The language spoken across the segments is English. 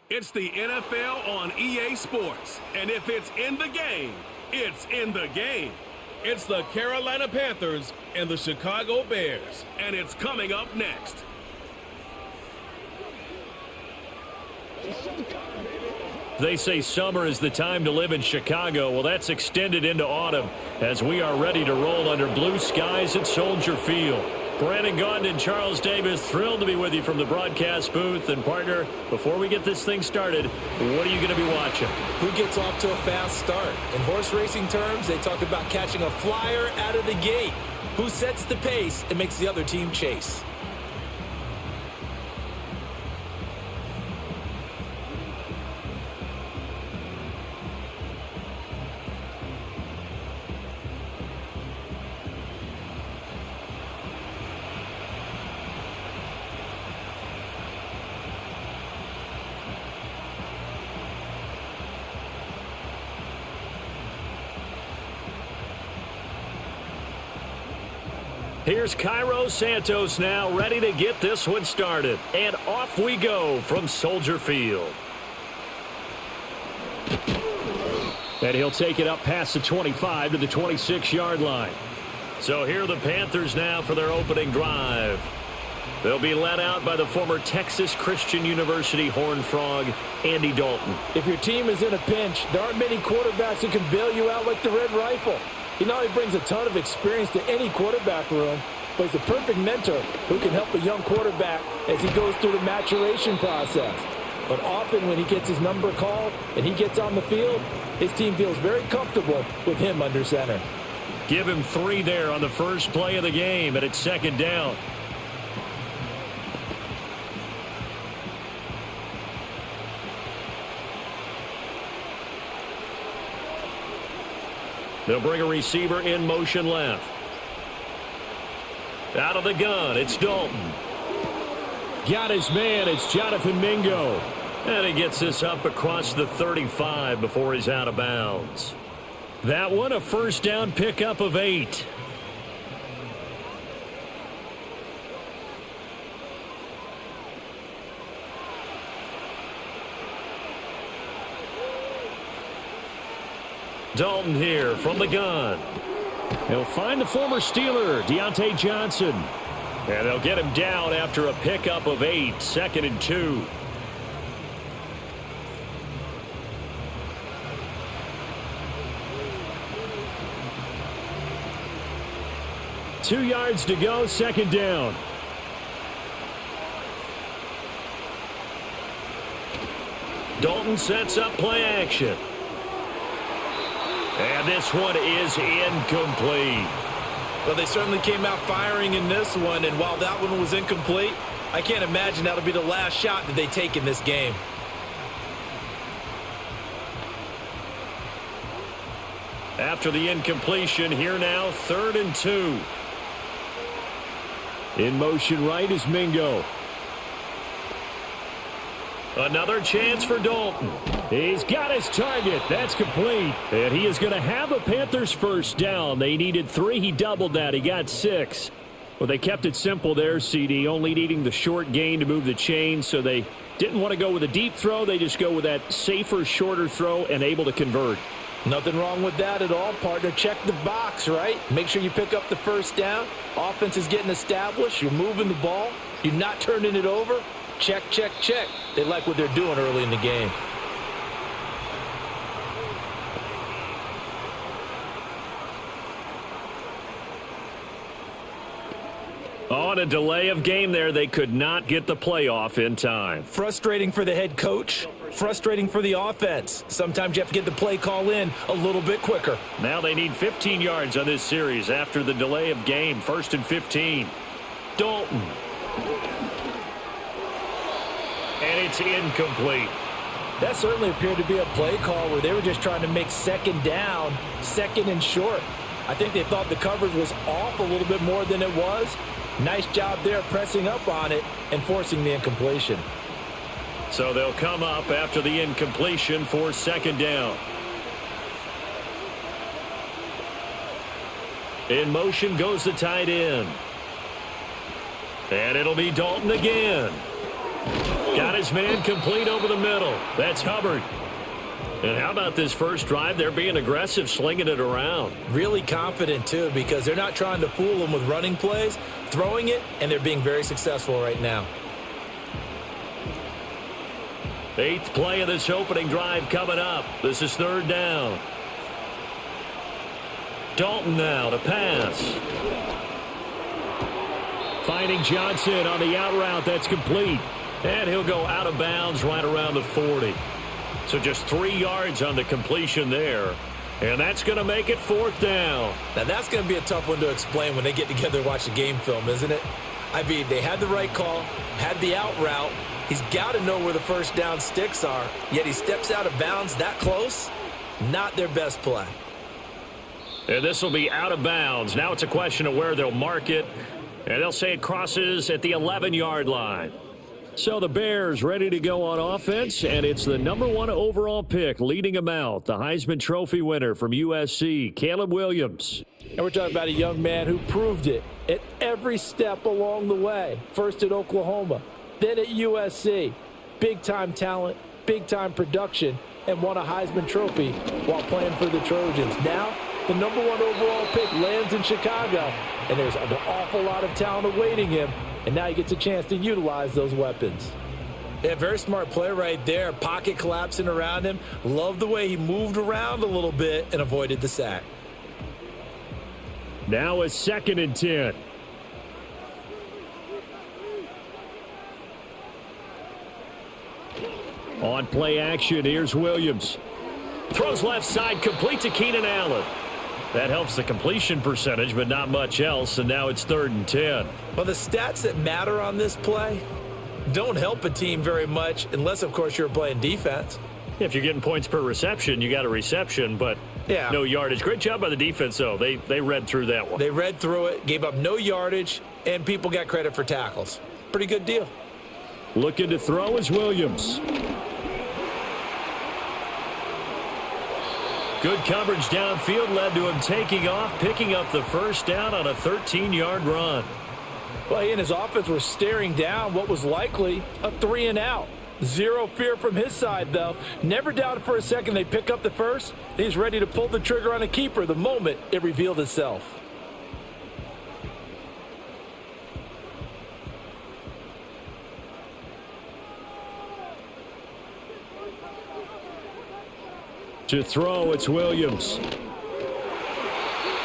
It's the NFL on EA Sports. And if it's in the game, it's in the game. It's the Carolina Panthers and the Chicago Bears. And it's coming up next. They say summer is the time to live in Chicago. Well, that's extended into autumn as we are ready to roll under blue skies at Soldier Field. Brandon Gaudin and Charles Davis, thrilled to be with you from the broadcast booth. And, partner, before we get this thing started, what are you going to be watching? Who gets off to a fast start? In horse racing terms, they talk about catching a flyer out of the gate. Who sets the pace and makes the other team chase? Here's Cairo Santos now, ready to get this one started. And off we go from Soldier Field. And he'll take it up past the 25 to the 26-yard line. So here are the Panthers now for their opening drive. They'll be led out by the former Texas Christian University Horned Frog, Andy Dalton. If your team is in a pinch, there aren't many quarterbacks who can bail you out like the Red Rifle. He not only brings a ton of experience to any quarterback room, but he's a perfect mentor who can help a young quarterback as he goes through the maturation process. But often when he gets his number called and he gets on the field, his team feels very comfortable with him under center. Give him 3 there on the first play of the game, and it's second down. They'll bring a receiver in motion left. Out of the gun, it's Dalton. Got his man, it's Jonathan Mingo. And he gets this up across the 35 before he's out of bounds. That one, a first down pickup of 8. Dalton here from the gun. He'll find the former Steeler, Deontay Johnson. And they'll get him down after a pickup of 8, 2nd and 2. Two yards to go, second down. Dalton sets up play action. And this one is incomplete. Well, they certainly came out firing in this one, and while that one was incomplete, I can't imagine that'll be the last shot that they take in this game. After the incompletion, here now, 3rd and 2. In motion right is Mingo. Another chance for Dalton. He's got his target. That's complete. And he is going to have a Panthers first down. They needed 3. He doubled that. He got 6. Well, they kept it simple there, CD, only needing the short gain to move the chain. So they didn't want to go with a deep throw. They just go with that safer, shorter throw and able to convert. Nothing wrong with that at all, partner. Check the box, right? Make sure you pick up the first down. Offense is getting established. You're moving the ball. You're not turning it over. Check, check, check. They like what they're doing early in the game. On a delay of game there, they could not get the playoff in time. Frustrating for the head coach. Frustrating for the offense. Sometimes you have to get the play call in a little bit quicker. Now they need 15 yards on this series after the delay of game. 1st and 15. Dalton. And it's incomplete. That certainly appeared to be a play call where they were just trying to make second down, 2nd and short. I think they thought the coverage was off a little bit more than it was. Nice job there pressing up on it and forcing the incompletion. So they'll come up after the incompletion for 2nd down. In motion goes the tight end. And it'll be Dalton again. Got his man complete over the middle. That's Hubbard. And how about this first drive? They're being aggressive, slinging it around. Really confident, too, because they're not trying to fool them with running plays, throwing it, and they're being very successful right now. 8th play of this opening drive coming up. This is 3rd down. Dalton now to pass. Finding Johnson on the out route. That's complete. And he'll go out of bounds right around the 40. So just 3 yards on the completion there. And that's going to make it 4th down. Now that's going to be a tough one to explain when they get together and watch the game film, isn't it? I mean, they had the right call, had the out route. He's got to know where the first down sticks are, yet he steps out of bounds that close. Not their best play. And this will be out of bounds. Now it's a question of where they'll mark it. And they'll say it crosses at the 11-yard line. So the Bears ready to go on offense, and it's the #1 overall pick leading them out, the Heisman Trophy winner from USC, Caleb Williams. And we're talking about a young man who proved it at every step along the way. First at Oklahoma, then at USC. Big-time talent, big-time production, and won a Heisman Trophy while playing for the Trojans. Now, the #1 overall pick lands in Chicago, and there's an awful lot of talent awaiting him, and now he gets a chance to utilize those weapons. Yeah, very smart play right there. Pocket collapsing around him. Love the way he moved around a little bit and avoided the sack. Now a 2nd and 10. On play action, here's Williams. Throws left side, complete to Keenan Allen. That helps the completion percentage, but not much else, and now it's 3rd and 10. Well, the stats that matter on this play don't help a team very much unless, of course, you're playing defense. If you're getting points per reception, you got a reception, but no yardage. Great job by the defense, though. They read through that one. They read through it, gave up no yardage, and people got credit for tackles. Pretty good deal. Looking to throw is Williams. Good coverage downfield led to him taking off, picking up the first down on a 13-yard run. Well, he and his offense were staring down what was likely a 3-and-out. Zero fear from his side, though. Never doubted for a second they'd pick up the first. He's ready to pull the trigger on a keeper the moment it revealed itself. To throw, it's Williams.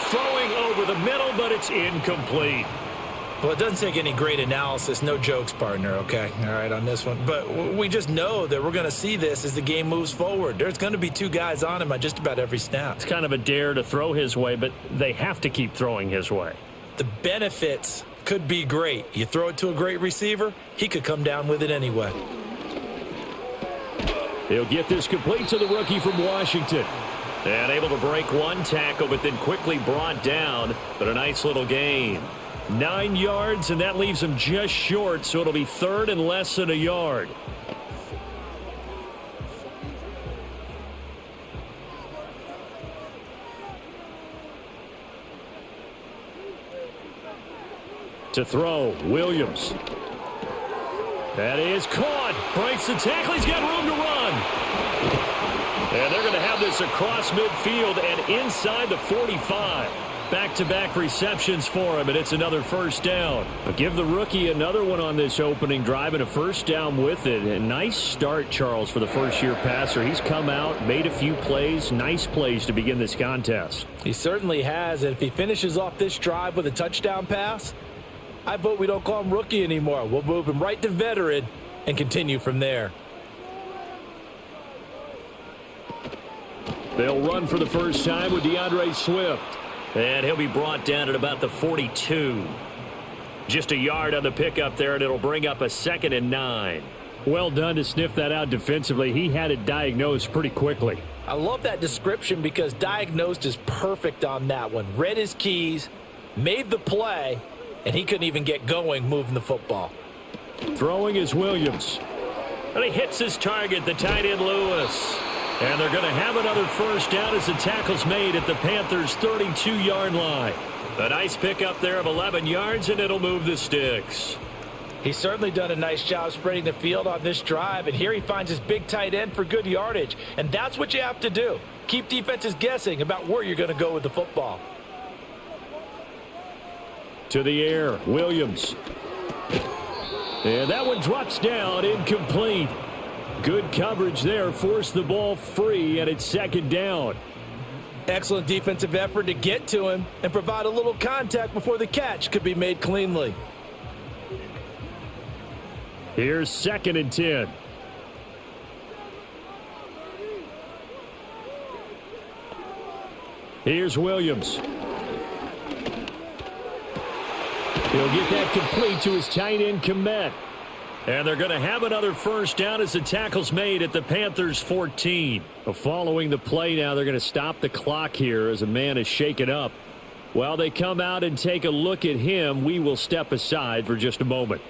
Throwing over the middle, but it's incomplete. Well, it doesn't take any great analysis. No jokes, partner, okay? All right, on this one. But we just know that we're going to see this as the game moves forward. There's going to be 2 guys on him on just about every snap. It's kind of a dare to throw his way, but they have to keep throwing his way. The benefits could be great. You throw it to a great receiver, he could come down with it anyway. He'll get this complete to the rookie from Washington. And able to break 1 tackle, but then quickly brought down. But a nice little gain. 9 yards, and that leaves him just short, so it'll be 3rd and less than a yard. To throw, Williams. That is caught. Breaks the tackle. He's got room to run. And they're going to have this across midfield and inside the 45. Back-to-back receptions for him, and it's another first down. But give the rookie another one on this opening drive and a first down with it. A nice start, Charles, for the first-year passer. He's come out, made a few plays, nice plays to begin this contest. He certainly has, and if he finishes off this drive with a touchdown pass, I vote we don't call him rookie anymore. We'll move him right to veteran and continue from there. They'll run for the first time with DeAndre Swift. And he'll be brought down at about the 42. Just a yard on the pickup there, and it'll bring up a 2nd and 9. Well done to sniff that out defensively. He had it diagnosed pretty quickly. I love that description because diagnosed is perfect on that one. Read his keys, made the play, and he couldn't even get going moving the football. Throwing is Williams. And he hits his target, the tight end Lewis. And they're going to have another first down as the tackle's made at the Panthers' 32-yard line. A nice pickup there of 11 yards, and it'll move the sticks. He's certainly done a nice job spreading the field on this drive, and here he finds his big tight end for good yardage. And that's what you have to do. Keep defenses guessing about where you're going to go with the football. To the air, Williams. And that one drops down, incomplete. Good coverage there, forced the ball free, and it's second down. Excellent defensive effort to get to him and provide a little contact before the catch could be made cleanly. Here's 2nd and 10. Here's Williams. He'll get that complete to his tight end, Kmet. And they're going to have another first down as the tackle's made at the Panthers' 14. Following the play now, they're going to stop the clock here as a man is shaken up. While they come out and take a look at him, we will step aside for just a moment.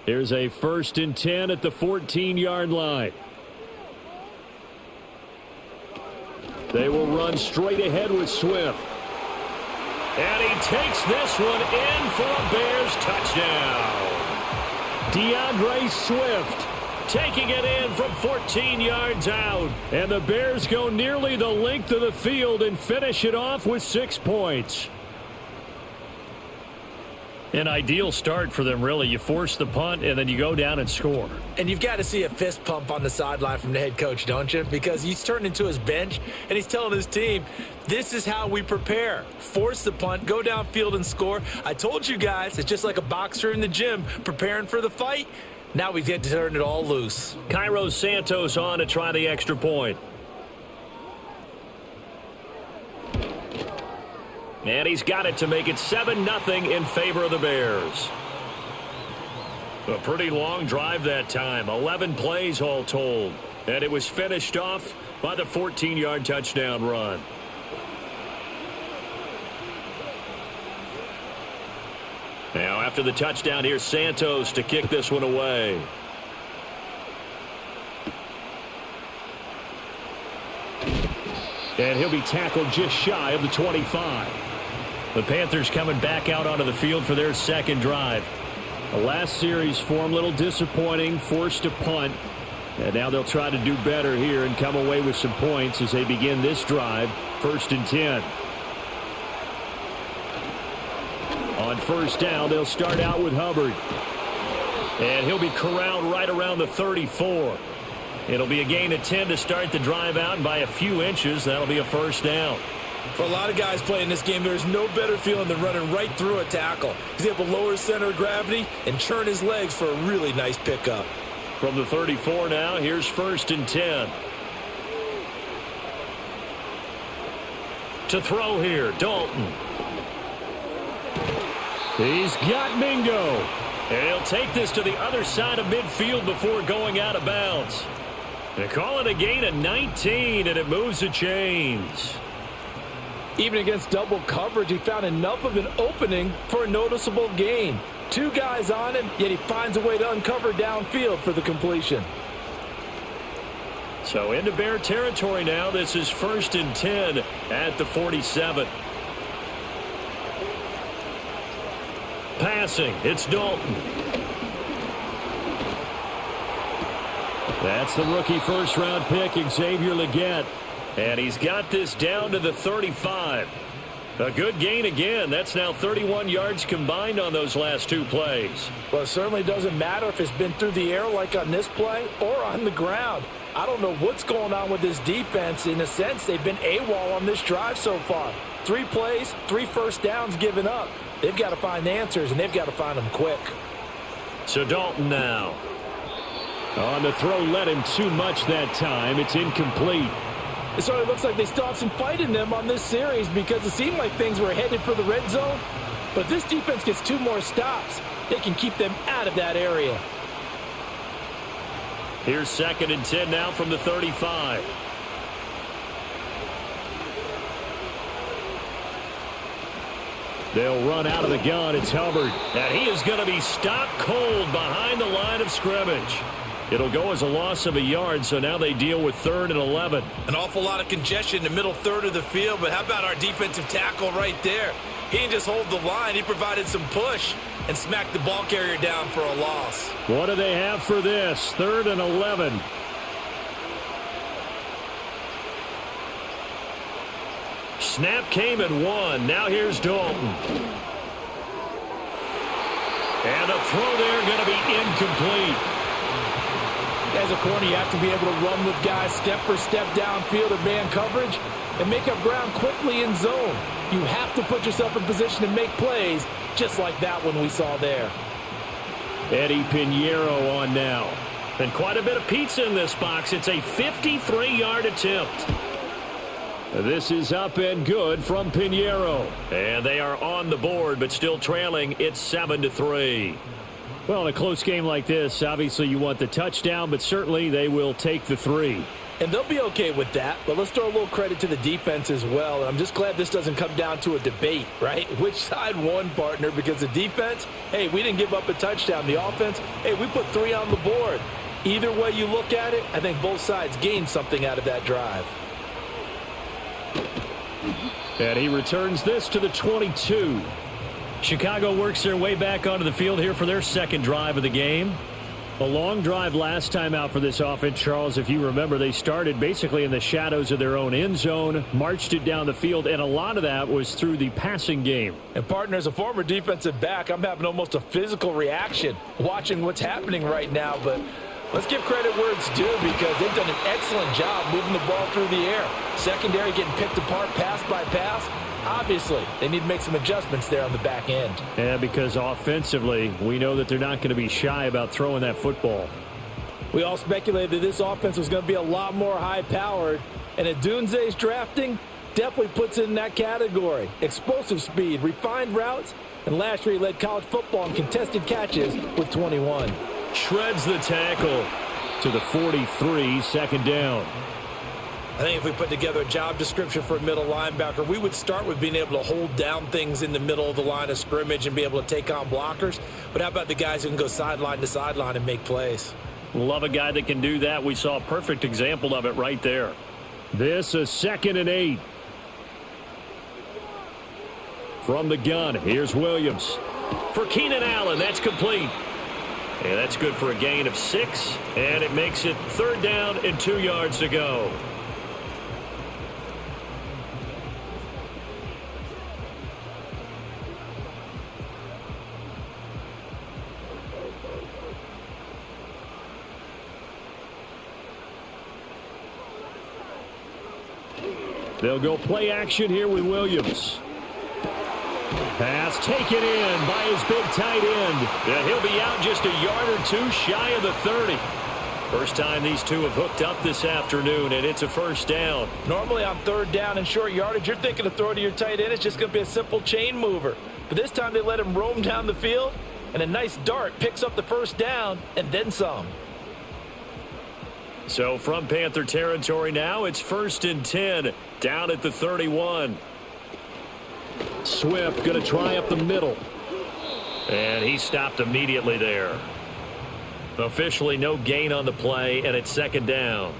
Here's a 1st and 10 at the 14-yard line. They will run straight ahead with Swift. And he takes this one in for a Bears touchdown. DeAndre Swift taking it in from 14 yards out. And the Bears go nearly the length of the field and finish it off with 6 points. An ideal start for them, really. You force the punt, and then you go down and score. And you've got to see a fist pump on the sideline from the head coach, don't you? Because he's turned into his bench, and he's telling his team, this is how we prepare. Force the punt, go downfield and score. I told you guys, it's just like a boxer in the gym preparing for the fight. Now we get to turn it all loose. Cairo Santos on to try the extra point. And he's got it to make it 7-0 in favor of the Bears. A pretty long drive that time. 11 plays all told. And it was finished off by the 14-yard touchdown run. Now after the touchdown, here's Santos to kick this one away. And he'll be tackled just shy of the 25. The Panthers coming back out onto the field for their second drive. The last series for them, a little disappointing, forced to punt. And now they'll try to do better here and come away with some points as they begin this drive, 1st and 10. On 1st down, they'll start out with Hubbard. And he'll be corralled right around the 34. It'll be a gain of 10 to start the drive out, and by a few inches, that'll be a 1st down. For a lot of guys playing this game, there's no better feeling than running right through a tackle. He's able to lower his center of gravity and churn his legs for a really nice pickup. From the 34 now, here's 1st and 10. To throw here, Dalton. He's got Mingo. And he'll take this to the other side of midfield before going out of bounds. They call it a gain of 19, and it moves the chains. Even against double coverage, he found enough of an opening for a noticeable gain. 2 guys on him, yet he finds a way to uncover downfield for the completion. So into Bear territory now. This is 1st and 10 at the 47. Passing, it's Dalton. That's the rookie first-round pick, Xavier Legette. And he's got this down to the 35. A good gain again. That's now 31 yards combined on those last 2 plays. Well, it certainly doesn't matter if it's been through the air like on this play or on the ground. I don't know what's going on with this defense. In a sense, they've been AWOL on this drive so far. 3 plays, 3 first downs given up. They've got to find answers, and they've got to find them quick. So Dalton now. On the throw, led him too much that time. It's incomplete. It sort of looks like they still have some fight in them on this series because it seemed like things were headed for the red zone. But if this defense gets 2 more stops, they can keep them out of that area. Here's 2nd and 10 now from the 35. They'll run out of the gun. It's Hubbard. And he is going to be stopped cold behind the line of scrimmage. It'll go as a loss of a yard, so now they deal with 3rd and 11. An awful lot of congestion in the middle third of the field, but how about our defensive tackle right there? He didn't just hold the line. He provided some push and smacked the ball carrier down for a loss. What do they have for this? 3rd and 11. Snap came at 1. Now here's Dalton. And a throw there going to be incomplete. As a corner, you have to be able to run with guys step for step downfield in man coverage and make up ground quickly in zone. You have to put yourself in position to make plays, just like that one we saw there. Eddie Pinheiro on now. And quite a bit of pizza in this box. It's a 53-yard attempt. This is up and good from Pinheiro. And they are on the board, but still trailing. It's 7-3. Well, in a close game like this, obviously you want the touchdown, but certainly they will take the 3. And they'll be okay with that, but let's throw a little credit to the defense as well. I'm just glad this doesn't come down to a debate, right? Which side won, partner? Because the defense, hey, we didn't give up a touchdown. The offense, hey, we put 3 on the board. Either way you look at it, I think both sides gained something out of that drive. And he returns this to the 22. Chicago works their way back onto the field here for their second drive of the game. A long drive last time out for this offense, Charles. If you remember, they started basically in the shadows of their own end zone, marched it down the field, and a lot of that was through the passing game. And, partner, as a former defensive back, I'm having almost a physical reaction watching what's happening right now. But let's give credit where it's due because they've done an excellent job moving the ball through the air. Secondary getting picked apart pass by pass. Obviously, they need to make some adjustments there on the back end. Yeah, because offensively, we know that they're not going to be shy about throwing that football. We all speculated that this offense was going to be a lot more high-powered, and Adunze's drafting definitely puts it in that category. Explosive speed, refined routes, and last year he led college football in contested catches with 21. Shreds the tackle to the 43, 2nd down. I think if we put together a job description for a middle linebacker, we would start with being able to hold down things in the middle of the line of scrimmage and be able to take on blockers. But how about the guys who can go sideline to sideline and make plays? Love a guy that can do that. We saw a perfect example of it right there. This is 2nd and 8. From the gun, here's Williams. For Keenan Allen, that's complete. And that's good for a gain of 6. And it makes it 3rd down and 2 yards to go. They'll go play action here with Williams. Pass taken in by his big tight end. And he'll be out just a yard or 2 shy of the 30. First time these two have hooked up this afternoon, and it's a 1st down. Normally on 3rd down and short yardage, you're thinking of throw to your tight end. It's just going to be a simple chain mover. But this time they let him roam down the field, and a nice dart picks up the 1st down and then some. So from Panther territory now, it's 1st and 10 down at the 31. Swift going to try up the middle. And he stopped immediately there. Officially no gain on the play, and it's 2nd down.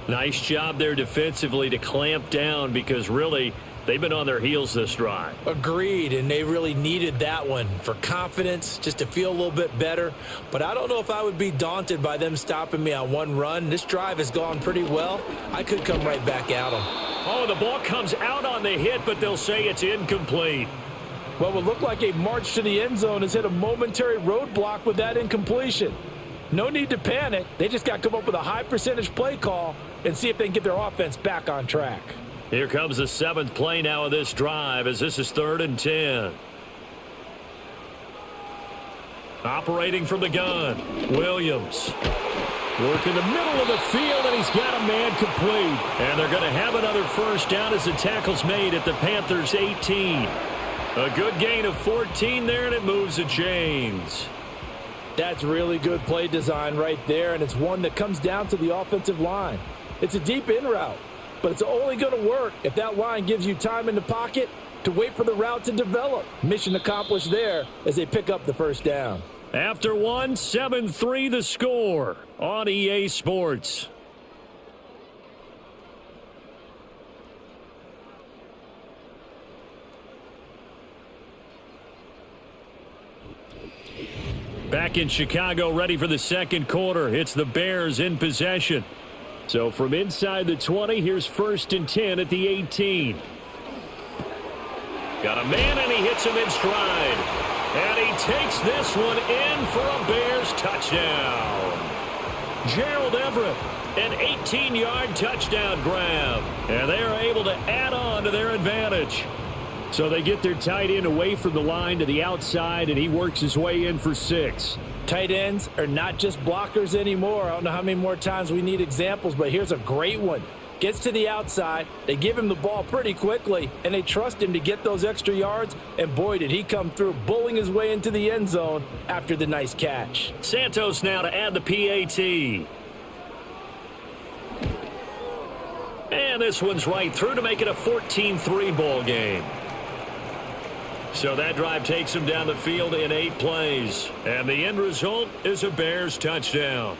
Nice job there defensively to clamp down because really they've been on their heels this drive. Agreed, and they really needed that one for confidence, just to feel a little bit better. But I don't know if I would be daunted by them stopping me on one run. This drive has gone pretty well. I could come right back at them. Oh, the ball comes out on the hit, but they'll say it's incomplete. What would look like a march to the end zone has hit a momentary roadblock with that incompletion. No need to panic. They just got to come up with a high percentage play call and see if they can get their offense back on track. Here comes the 7th play now of this drive as this is 3rd and 10. Operating from the gun, Williams. Working the middle of the field, and he's got a man complete. And they're going to have another 1st down as the tackle's made at the Panthers' 18. A good gain of 14 there, and it moves the chains. That's really good play design right there, and it's one that comes down to the offensive line. It's a deep in route, but it's only going to work if that line gives you time in the pocket to wait for the route to develop. Mission accomplished there as they pick up the first down. After one, 7-3 the score on EA Sports. Back in Chicago, ready for the second quarter. It's the Bears in possession. So from inside the 20, here's 1st and 10 at the 18. Got a man, and he hits him in stride. And he takes this one in for a Bears touchdown. Gerald Everett, an 18-yard touchdown grab. And they are able to add on to their advantage. So they get their tight end away from the line to the outside, and he works his way in for 6. Tight ends are not just blockers anymore. I don't know how many more times we need examples, but here's a great one. Gets to the outside, they give him the ball pretty quickly, and they trust him to get those extra yards, and boy, did he come through, bullying his way into the end zone after the nice catch. Santos now to add the PAT. And this one's right through to make it a 14-3 ball game. So that drive takes him down the field in 8 plays. And the end result is a Bears touchdown.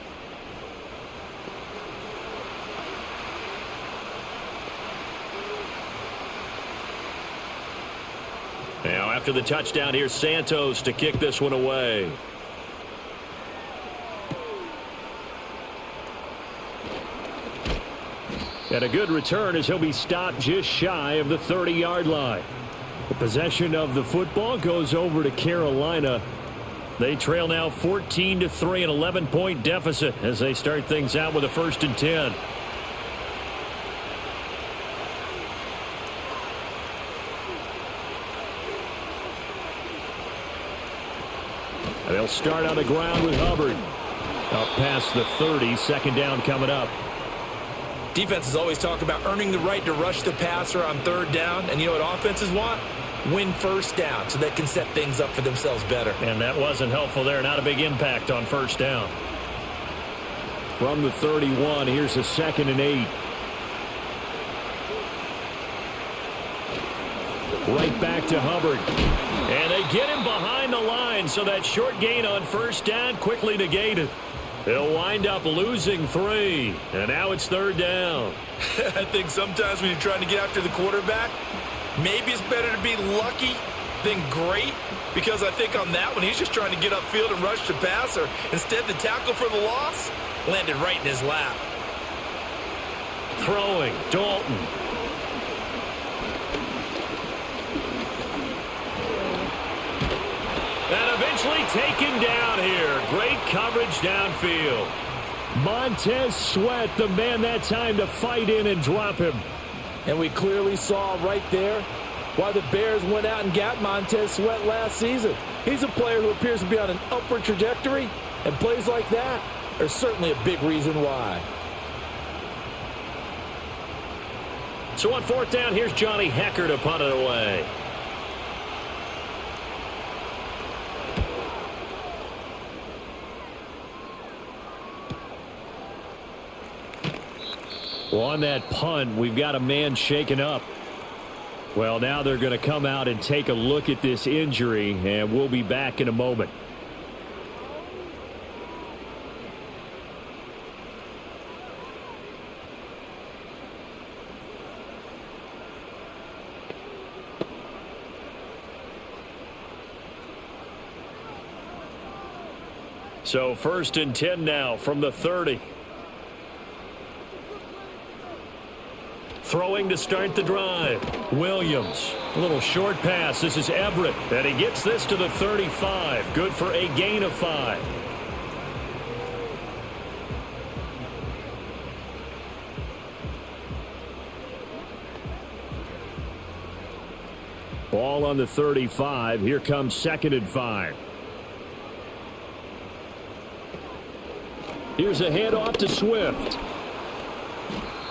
Now after the touchdown, here's Santos to kick this one away. And a good return as he'll be stopped just shy of the 30-yard line. The possession of the football goes over to Carolina. They trail now 14-3, an 11-point deficit as they start things out with a 1st and 10. And they'll start on the ground with Hubbard. Up past the 30, 2nd down coming up. Defenses always talk about earning the right to rush the passer on 3rd down, and you know what offenses want? Win 1st down so they can set things up for themselves better. And that wasn't helpful there. Not a big impact on 1st down. From the 31, here's a 2nd and 8. Right back to Hubbard. And they get him behind the line, so that short gain on 1st down quickly negated. They'll wind up losing 3, and now it's 3rd down. I think sometimes when you're trying to get after the quarterback, maybe it's better to be lucky than great, because I think on that one, he's just trying to get upfield and rush the passer. Instead, the tackle for the loss landed right in his lap. Throwing, Dalton. And eventually taken down here. Great coverage downfield. Montez Sweat, the man that time to fight in and drop him. And we clearly saw right there why the Bears went out and got Montez Sweat last season. He's a player who appears to be on an upward trajectory, and plays like that are certainly a big reason why. So on 4th down, here's Johnny Hecker to punt it away. Well, on that punt, we've got a man shaken up. Well, now they're going to come out and take a look at this injury, and we'll be back in a moment. So 1st and 10 now from the 30. Throwing to start the drive. Williams. A little short pass. This is Everett. And he gets this to the 35. Good for a gain of 5. Ball on the 35. Here comes 2nd and 5. Here's a handoff to Swift.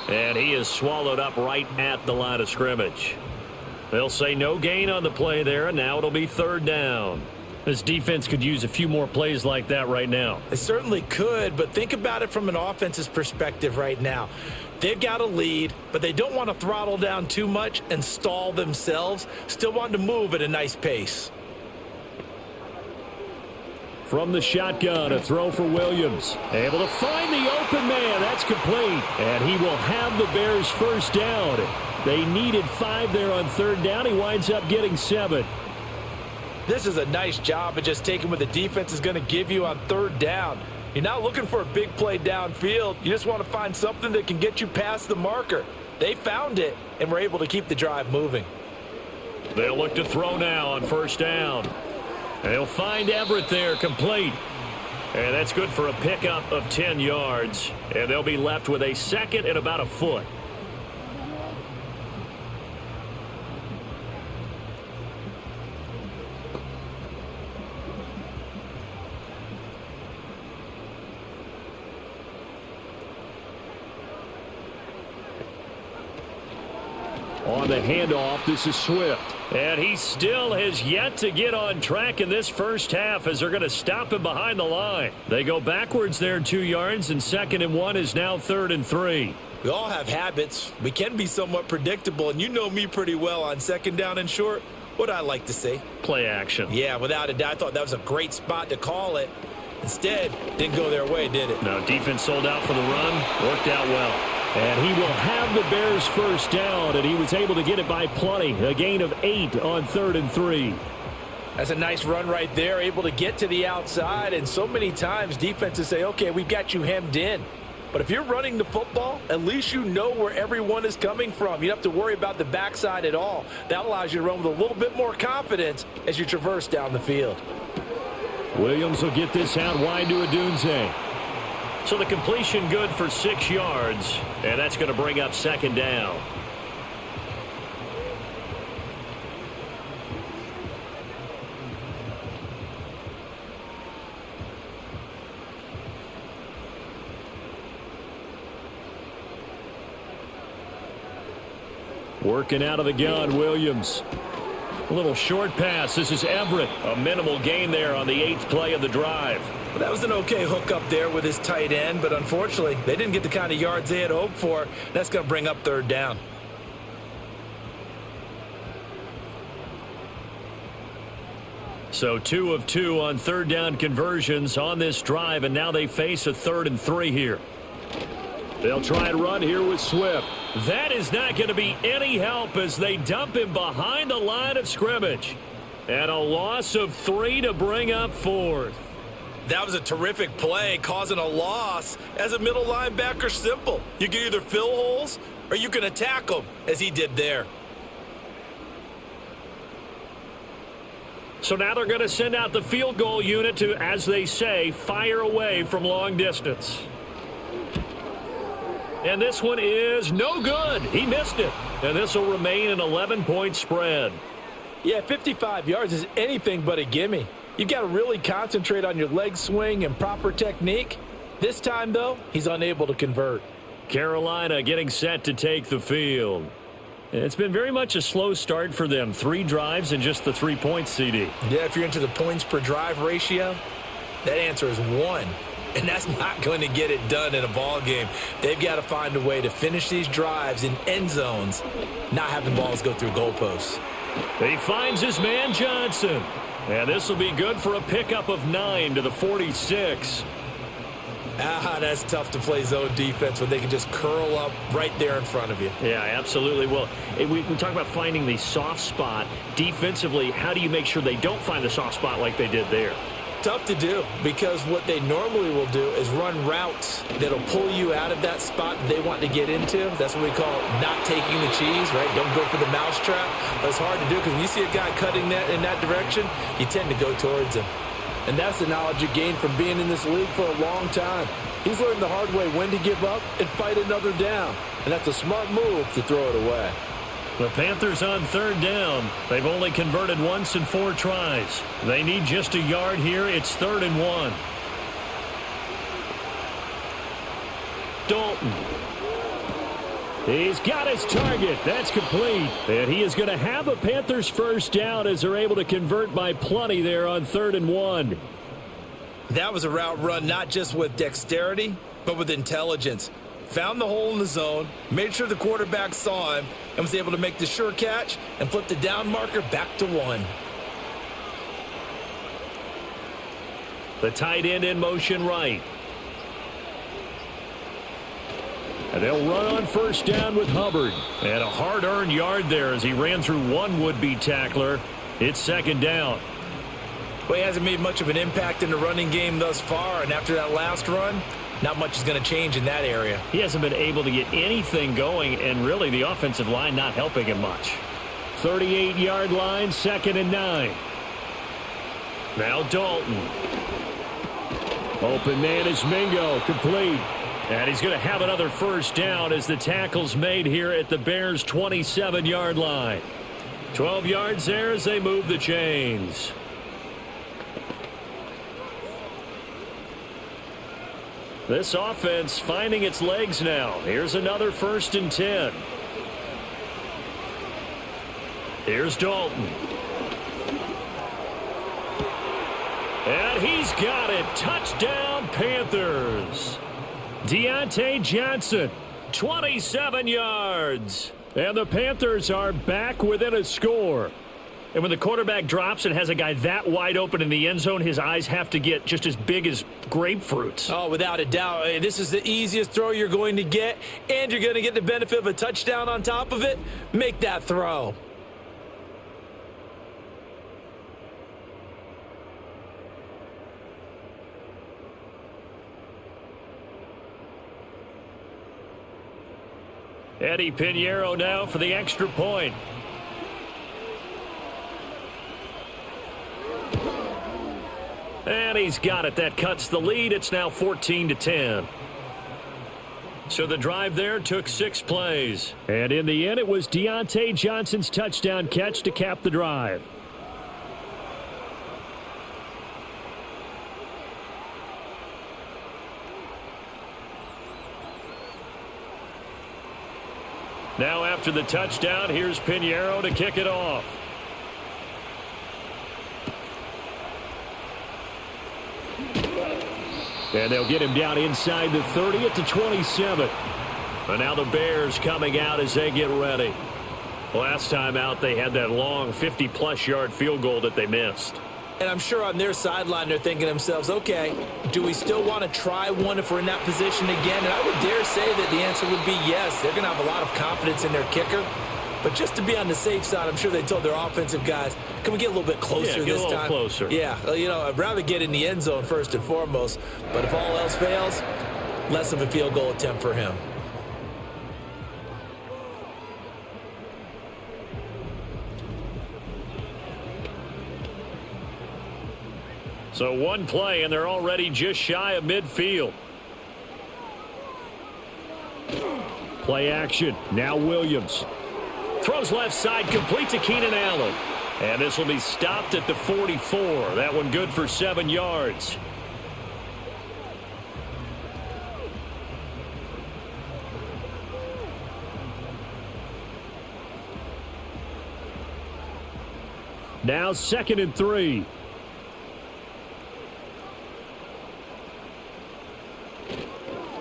And he is swallowed up right at the line of scrimmage. They'll say no gain on the play there, and now it'll be 3rd down. This defense could use a few more plays like that right now. They certainly could, but think about it from an offense's perspective right now. They've got a lead, but they don't want to throttle down too much and stall themselves. Still want to move at a nice pace. From the shotgun, a throw for Williams. Able to find the open man. That's complete. And he will have the Bears first down. They needed 5 there on third down. He winds up getting 7. This is a nice job of just taking what the defense is going to give you on third down. You're not looking for a big play downfield. You just want to find something that can get you past the marker. They found it and were able to keep the drive moving. They'll look to throw now on first down. They'll find Everett there, complete. And that's good for a pickup of 10 yards. And they'll be left with a second and about a foot. On the handoff, this is Swift. And he still has yet to get on track in this first half as they're going to stop him behind the line. They go backwards there 2 yards, and 2nd and 1 is now 3rd and 3. We all have habits. We can be somewhat predictable, and you know me pretty well on 2nd down and short. What I like to say? Play action. Yeah, without a doubt. I thought that was a great spot to call it. Instead, didn't go their way, did it? No, defense sold out for the run. Worked out well. And he will have the Bears first down, and he was able to get it by plenty. A gain of 8 on 3rd and 3. That's a nice run right there, able to get to the outside. And so many times defenses say, okay, we've got you hemmed in. But if you're running the football, at least you know where everyone is coming from. You don't have to worry about the backside at all. That allows you to run with a little bit more confidence as you traverse down the field. Williams will get this out wide to Odunze. So the completion good for 6 yards, and that's going to bring up 2nd down. Working out of the gun, Williams. A little short pass. This is Everett. A minimal gain there on the 8th play of the drive. Well, that was an okay hook up there with his tight end, but unfortunately, they didn't get the kind of yards they had hoped for. That's going to bring up 3rd down. So 2 of 2 on 3rd down conversions on this drive, and now they face a 3rd and 3 here. They'll try and run here with Swift. That is not going to be any help as they dump him behind the line of scrimmage. And a loss of 3 to bring up 4th. That was a terrific play, causing a loss. As a middle linebacker, simple. You can either fill holes or you can attack them, as he did there. So now they're going to send out the field goal unit to, as they say, fire away from long distance. And this one is no good. He missed it. And this will remain an 11-point spread. Yeah, 55 yards is anything but a gimme. You've got to really concentrate on your leg swing and proper technique. This time, though, he's unable to convert. Carolina getting set to take the field. It's been very much a slow start for them. 3 drives and just the 3 points, CD. Yeah, if you're into the points per drive ratio, that answer is 1. And that's not going to get it done in a ball game. They've got to find a way to finish these drives in end zones, not having balls go through goalposts. He finds his man Johnson. And this will be good for a pickup of 9 to the 46. That's tough to play zone defense when they can just curl up right there in front of you. Yeah, absolutely. Well, we talk about finding the soft spot. Defensively, how do you make sure they don't find the soft spot like they did there? Tough to do, because what they normally will do is run routes that'll pull you out of that spot that they want to get into. That's what we call not taking the cheese, right? Don't go for the mousetrap. But it's hard to do because when you see a guy cutting that in that direction, you tend to go towards him. And that's the knowledge you gain from being in this league for a long time. He's learned the hard way when to give up and fight another down. And that's a smart move to throw it away. The Panthers on 3rd down. They've only converted once in 4 tries. They need just a yard here. It's 3rd and 1. Dalton. He's got his target. That's complete. And he is going to have a Panthers first down as they're able to convert by plenty there on 3rd and 1. That was a route run not just with dexterity, but with intelligence. Found the hole in the zone, made sure the quarterback saw him, and was able to make the sure catch and flip the down marker back to 1. The tight end in motion right. And they'll run on first down with Hubbard. And a hard-earned yard there as he ran through one would-be tackler. It's 2nd down. Well, he hasn't made much of an impact in the running game thus far, and after that last run, not much is going to change in that area. He hasn't been able to get anything going, and really the offensive line not helping him much. 38-yard line, 2nd and 9. Now Dalton. Open man is Mingo, complete. And he's going to have another first down as the tackle's made here at the Bears' 27-yard line. 12 yards there as they move the chains. This offense finding its legs now. Here's another 1st and 10. Here's Dalton. And he's got it. Touchdown, Panthers. Deontay Johnson, 27 yards. And the Panthers are back within a score. And when the quarterback drops and has a guy that wide open in the end zone, his eyes have to get just as big as grapefruits. Oh, without a doubt. This is the easiest throw you're going to get, and you're going to get the benefit of a touchdown on top of it. Make that throw. Eddie Pinheiro now for the extra point. And he's got it. That cuts the lead. It's now 14-10. So the drive there took 6 plays. And in the end, it was Deontay Johnson's touchdown catch to cap the drive. Now after the touchdown, here's Pinheiro to kick it off. And they'll get him down inside the 30 at the 27. And now the Bears coming out as they get ready. Last time out, they had that long 50-plus yard field goal that they missed. And I'm sure on their sideline they're thinking to themselves, okay, do we still want to try one if we're in that position again? And I would dare say that the answer would be yes. They're going to have a lot of confidence in their kicker. But just to be on the safe side, I'm sure they told their offensive guys, can we get a little bit closer this time? Yeah, get a little closer. Yeah, you know, I'd rather get in the end zone first and foremost. But if all else fails, less of a field goal attempt for him. So one play, and they're already just shy of midfield. Play action. Now Williams. Throws left side, complete to Keenan Allen. And this will be stopped at the 44. That one good for 7 yards. Now 2nd and 3.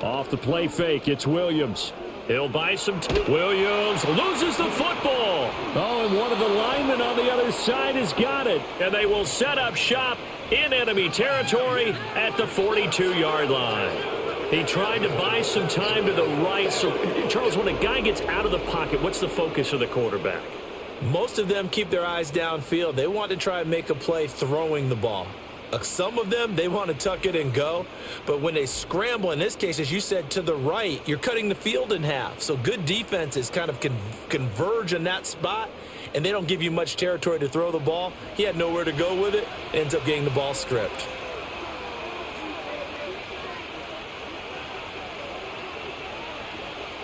Off the play fake, it's Williams. He'll buy some Williams loses the football. Oh, and one of the linemen on the other side has got it. And they will set up shop in enemy territory at the 42-yard line. He tried to buy some time to the right. So, Charles, when a guy gets out of the pocket, what's the focus of the quarterback? Most of them keep their eyes downfield. They want to try and make a play throwing the ball. Some of them, they want to tuck it and go. But when they scramble, in this case, as you said, to the right, you're cutting the field in half. So good defenses kind of converge in that spot, and they don't give you much territory to throw the ball. He had nowhere to go with it. Ends up getting the ball stripped.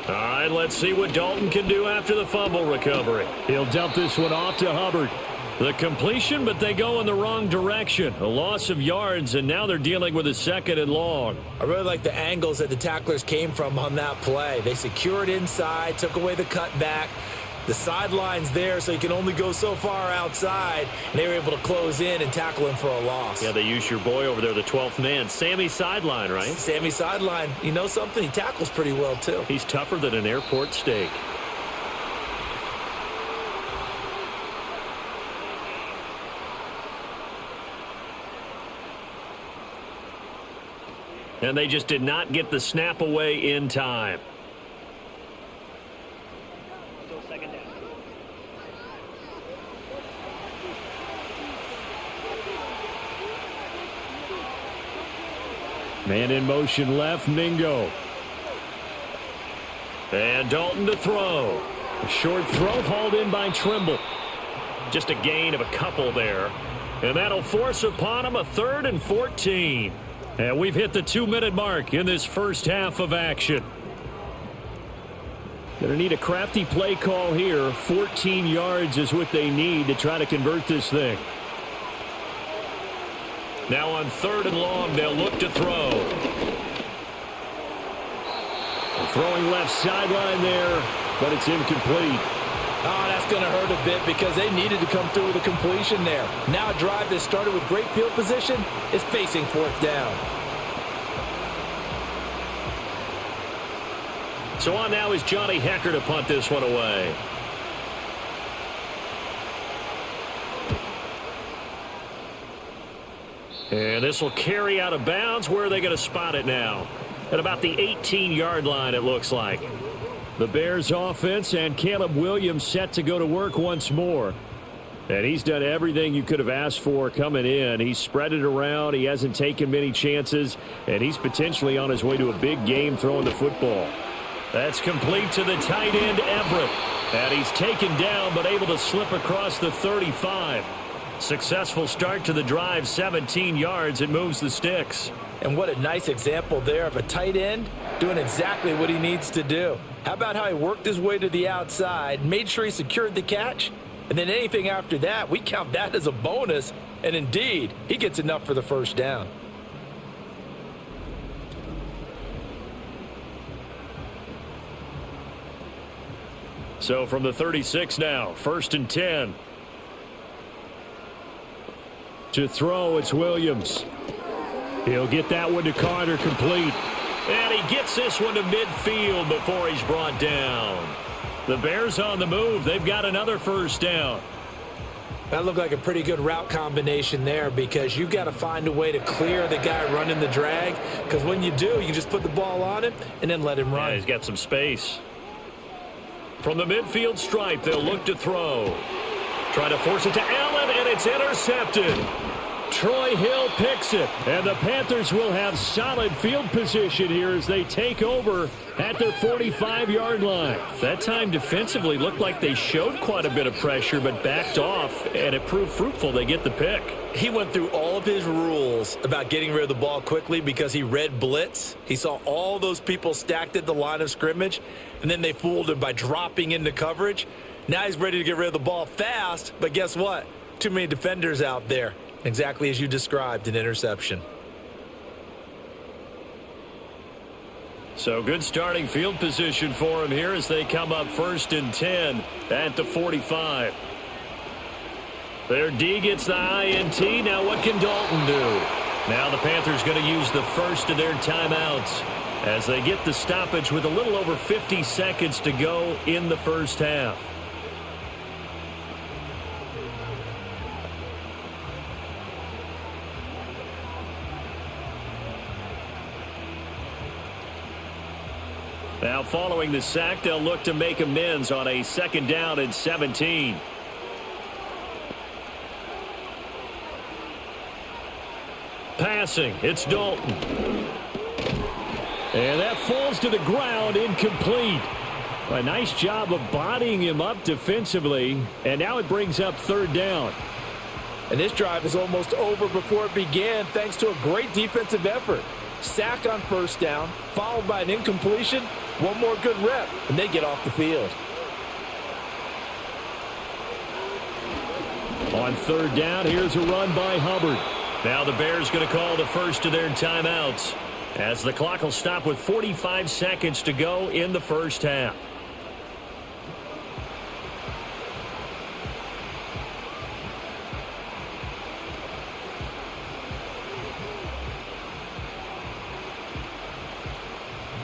All right, let's see what Dalton can do after the fumble recovery. He'll dump this one off to Hubbard. The completion, but they go in the wrong direction. A loss of yards, and now they're dealing with a 2nd and long. I really like the angles that the tacklers came from on that play. They secured inside, took away the cutback. The sideline's there, so you can only go so far outside. And they were able to close in and tackle him for a loss. Yeah, they used your boy over there, the 12th man. Sammy Sideline, right? Sammy Sideline. You know something? He tackles pretty well, too. He's tougher than an airport steak. And they just did not get the snap away in time. Still 2nd down. Man in motion left, Mingo. And Dalton to throw. A short throw hauled in by Trimble. Just a gain of a couple there. And that'll force upon him a 3rd and 14. And we've hit the 2-minute mark in this first half of action. Going to need a crafty play call here. 14 yards is what they need to try to convert this thing. Now on 3rd and long, they'll look to throw. And throwing left sideline there, but it's incomplete. Oh, that's going to hurt a bit because they needed to come through with a completion there. Now a drive that started with great field position is facing 4th down. So on now is Johnny Hecker to punt this one away. And this will carry out of bounds. Where are they going to spot it now? At about the 18-yard line, it looks like. The Bears offense and Caleb Williams set to go to work once more. And he's done everything you could have asked for coming in. He's spread it around. He hasn't taken many chances. And he's potentially on his way to a big game throwing the football. That's complete to the tight end, Everett. And he's taken down but able to slip across the 35. Successful start to the drive, 17 yards. It moves the sticks. And what a nice example there of a tight end doing exactly what he needs to do. How about how he worked his way to the outside, made sure he secured the catch, and then anything after that, we count that as a bonus. And indeed, he gets enough for the 1st down. So from the 36 now, 1st and 10. To throw, it's Williams. He'll get that one to Carter, complete. And he gets this one to midfield before he's brought down. The Bears on the move. They've got another 1st down. That looked like a pretty good route combination there because you've got to find a way to clear the guy running the drag. Because when you do, you just put the ball on him and then let him run. Yeah, he's got some space. From the midfield stripe, they'll look to throw. Try to force it to Allen, and it's intercepted. Troy Hill picks it, and the Panthers will have solid field position here as they take over at their 45-yard line. That time defensively looked like they showed quite a bit of pressure but backed off, and it proved fruitful. They get the pick. He went through all of his rules about getting rid of the ball quickly because he read blitz. He saw all those people stacked at the line of scrimmage, and then they fooled him by dropping into coverage. Now he's ready to get rid of the ball fast, but guess what? Too many defenders out there. Exactly as you described, an interception. So good starting field position for him here as they come up 1st and 10 at the 45. Their D gets the INT. Now what can Dalton do? Now the Panthers going to use the first of their timeouts as they get the stoppage with a little over 50 seconds to go in the first half. Now following the sack, they'll look to make amends on a 2nd down and 17. Passing, it's Dalton. And that falls to the ground, incomplete. A nice job of bodying him up defensively, and now it brings up 3rd down. And this drive is almost over before it began thanks to a great defensive effort. Sack on 1st down, followed by an incompletion. One more good rep, and they get off the field. On third down, here's a run by Hubbard. Now the Bears going to call the first of their timeouts as the clock will stop with 45 seconds to go in the first half.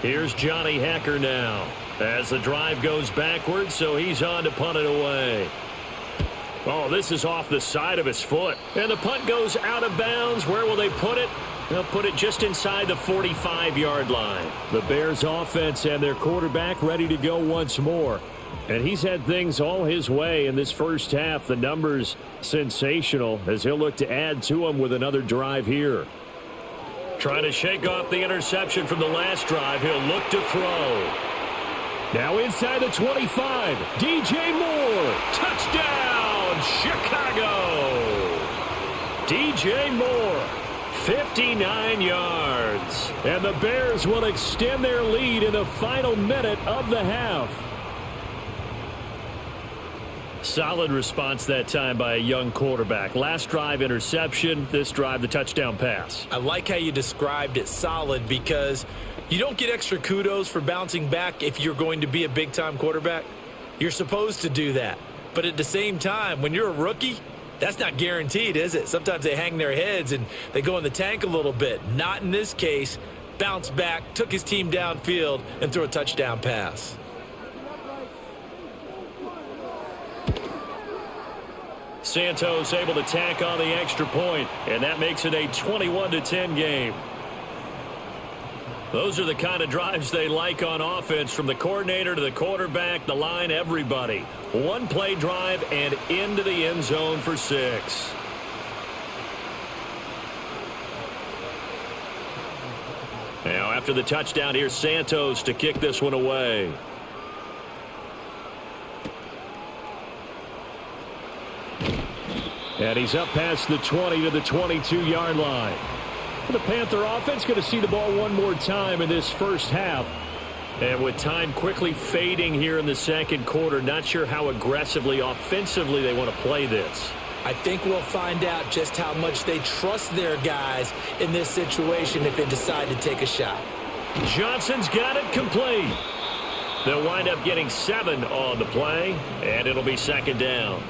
Here's Johnny Hacker now as the drive goes backwards, so he's on to punt it away. Oh, this is off the side of his foot. And the punt goes out of bounds. Where will they put it? They'll put it just inside the 45-yard line. The Bears offense and their quarterback ready to go once more. And he's had things all his way in this first half. The numbers sensational as he'll look to add to them with another drive here. Trying to shake off the interception from the last drive. He'll look to throw. Now inside the 25. DJ Moore. Touchdown, Chicago. DJ Moore, 59 yards. And the Bears will extend their lead in the final minute of the half. Solid response that time by a young quarterback. Last drive, interception. This drive, the touchdown pass. I like how you described it, solid, because you don't get extra kudos for bouncing back if you're going to be a big-time quarterback. You're supposed to do that. But at the same time, when you're a rookie, that's not guaranteed, is it? Sometimes they hang their heads and they go in the tank a little bit. Not in this case. Bounced back, took his team downfield, and threw a touchdown pass. Santos able to tack on the extra point, and that makes it a 21-10 game. Those are the kind of drives they like on offense, from the coordinator to the quarterback, the line, everybody. One-play drive and into the end zone for 6. Now after the touchdown, here's Santos to kick this one away. And he's up past the 20 to the 22-yard line. The Panther offense going to see the ball one more time in this first half. And with time quickly fading here in the second quarter, not sure how aggressively, offensively they want to play this. I think we'll find out just how much they trust their guys in this situation if they decide to take a shot. Johnson's got it complete. They'll wind up getting 7 on the play, and it'll be second down.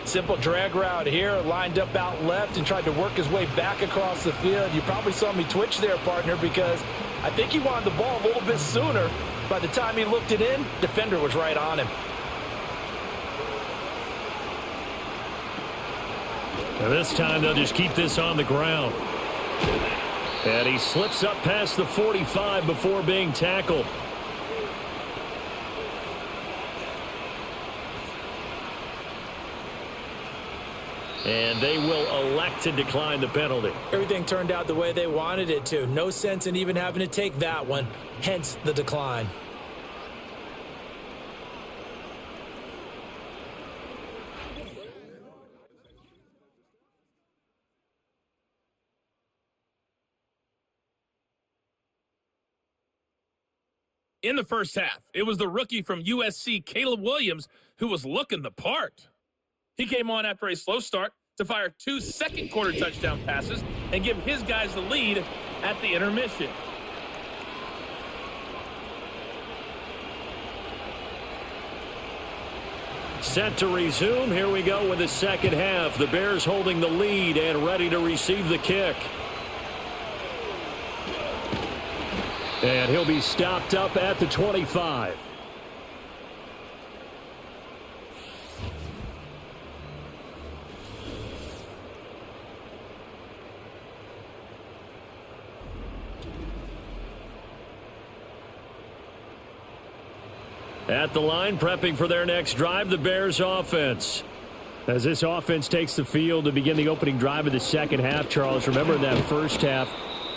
Simple drag route here, lined up out left and tried to work his way back across the field. You probably saw me twitch there, partner, because I think he wanted the ball a little bit sooner. By the time he looked it in, defender was right on him. And this time they'll just keep this on the ground. And he slips up past the 45 before being tackled. And they will elect to decline the penalty. Everything turned out the way they wanted it to. No sense in even having to take that one, hence the decline. In the first half, it was the rookie from USC, Caleb Williams, who was looking the part. He came on after a slow start to fire 2 second-quarter touchdown passes and give his guys the lead at the intermission. Set to resume. Here we go with the second half. The Bears holding the lead and ready to receive the kick. And he'll be stopped up at the 25. At the line, prepping for their next drive, the Bears offense. As this offense takes the field to begin the opening drive of the second half, Charles, remember in that first half,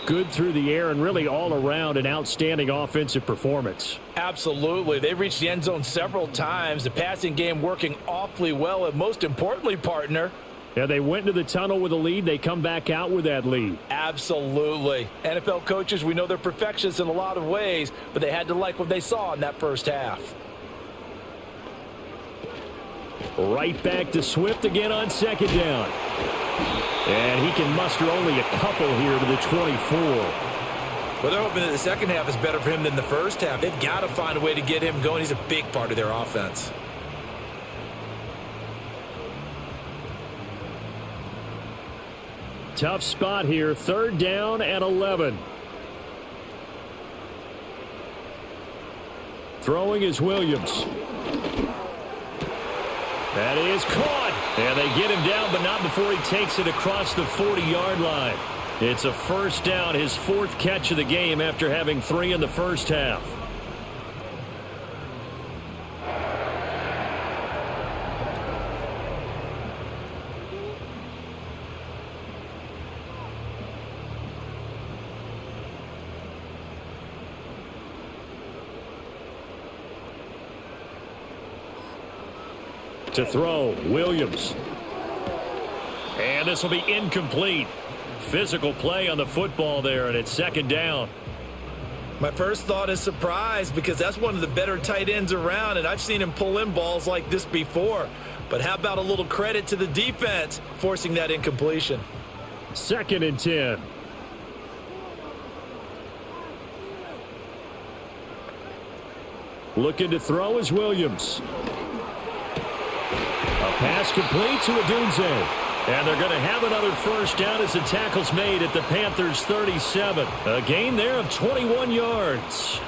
good through the air and really all around an outstanding offensive performance. Absolutely. They reached the end zone several times. The passing game working awfully well, and most importantly, partner, yeah, they went into the tunnel with a lead. They come back out with that lead. Absolutely. NFL coaches, we know they're perfectionists in a lot of ways, but they had to like what they saw in that first half. Right back to Swift again on second down. And he can muster only a couple here to the 24. Well, they're hoping that the second half is better for him than the first half. They've got to find a way to get him going. He's a big part of their offense. Tough spot here. Third down and 11. Throwing is Williams. That is caught. And they get him down, but not before he takes it across the 40-yard line. It's a first down, his fourth catch of the game after having 3 in the first half. To throw, Williams. And this will be incomplete. Physical play on the football there, and it's second down. My first thought is surprise, because that's one of the better tight ends around, and I've seen him pull in balls like this before. But how about a little credit to the defense forcing that incompletion? Second and 10. Looking to throw is Williams. A pass complete to Odunze. And they're going to have another first down as the tackle's made at the Panthers' 37. A gain there of 21 yards.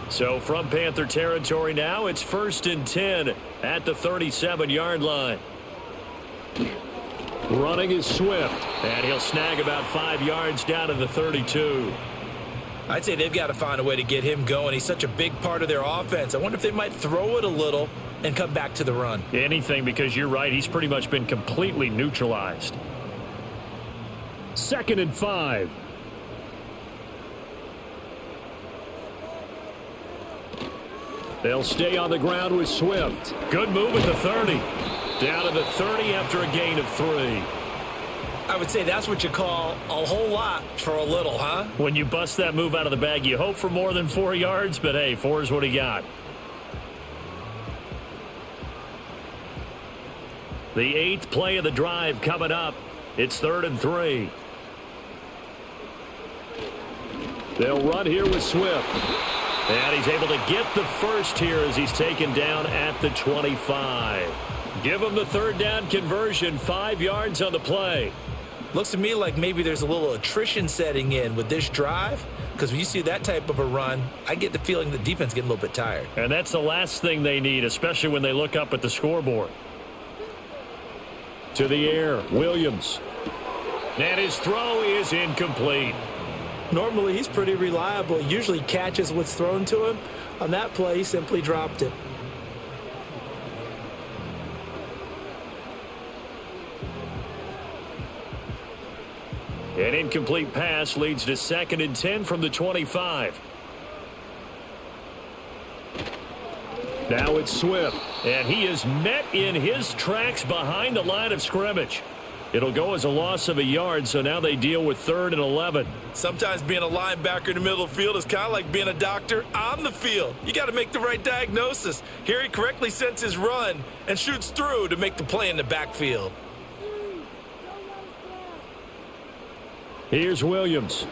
So from Panther territory now, it's first and 10 at the 37-yard line. Running is Swift, and he'll snag about 5 yards down to the 32. I'd say they've got to find a way to get him going. He's such a big part of their offense. I wonder if they might throw it a little and come back to the run. Anything, because you're right. He's pretty much been completely neutralized. Second and 5. They'll stay on the ground with Swift. Good move at the 30. Down to the 30 after a gain of 3. I would say that's what you call a whole lot for a little, huh? When you bust that move out of the bag, you hope for more than 4 yards, but hey, 4 is what he got. The 8th play of the drive coming up. It's 3rd and 3. They'll run here with Swift. And he's able to get the first here as he's taken down at the 25. Give him the third down conversion, 5 yards on the play. Looks to me like maybe there's a little attrition setting in with this drive, because when you see that type of a run, I get the feeling the defense getting a little bit tired. And that's the last thing they need, especially when they look up at the scoreboard. To the air, Williams. And his throw is incomplete. Normally, he's pretty reliable. Usually catches what's thrown to him. On that play, he simply dropped it. An incomplete pass leads to 2nd and 10 from the 25. Now it's Swift, and he is met in his tracks behind the line of scrimmage. It'll go as a loss of a yard, so now they deal with 3rd and 11. Sometimes being a linebacker in the middle of the field is kind of like being a doctor on the field. You got to make the right diagnosis. Here he correctly sets his run and shoots through to make the play in the backfield. Here's Williams.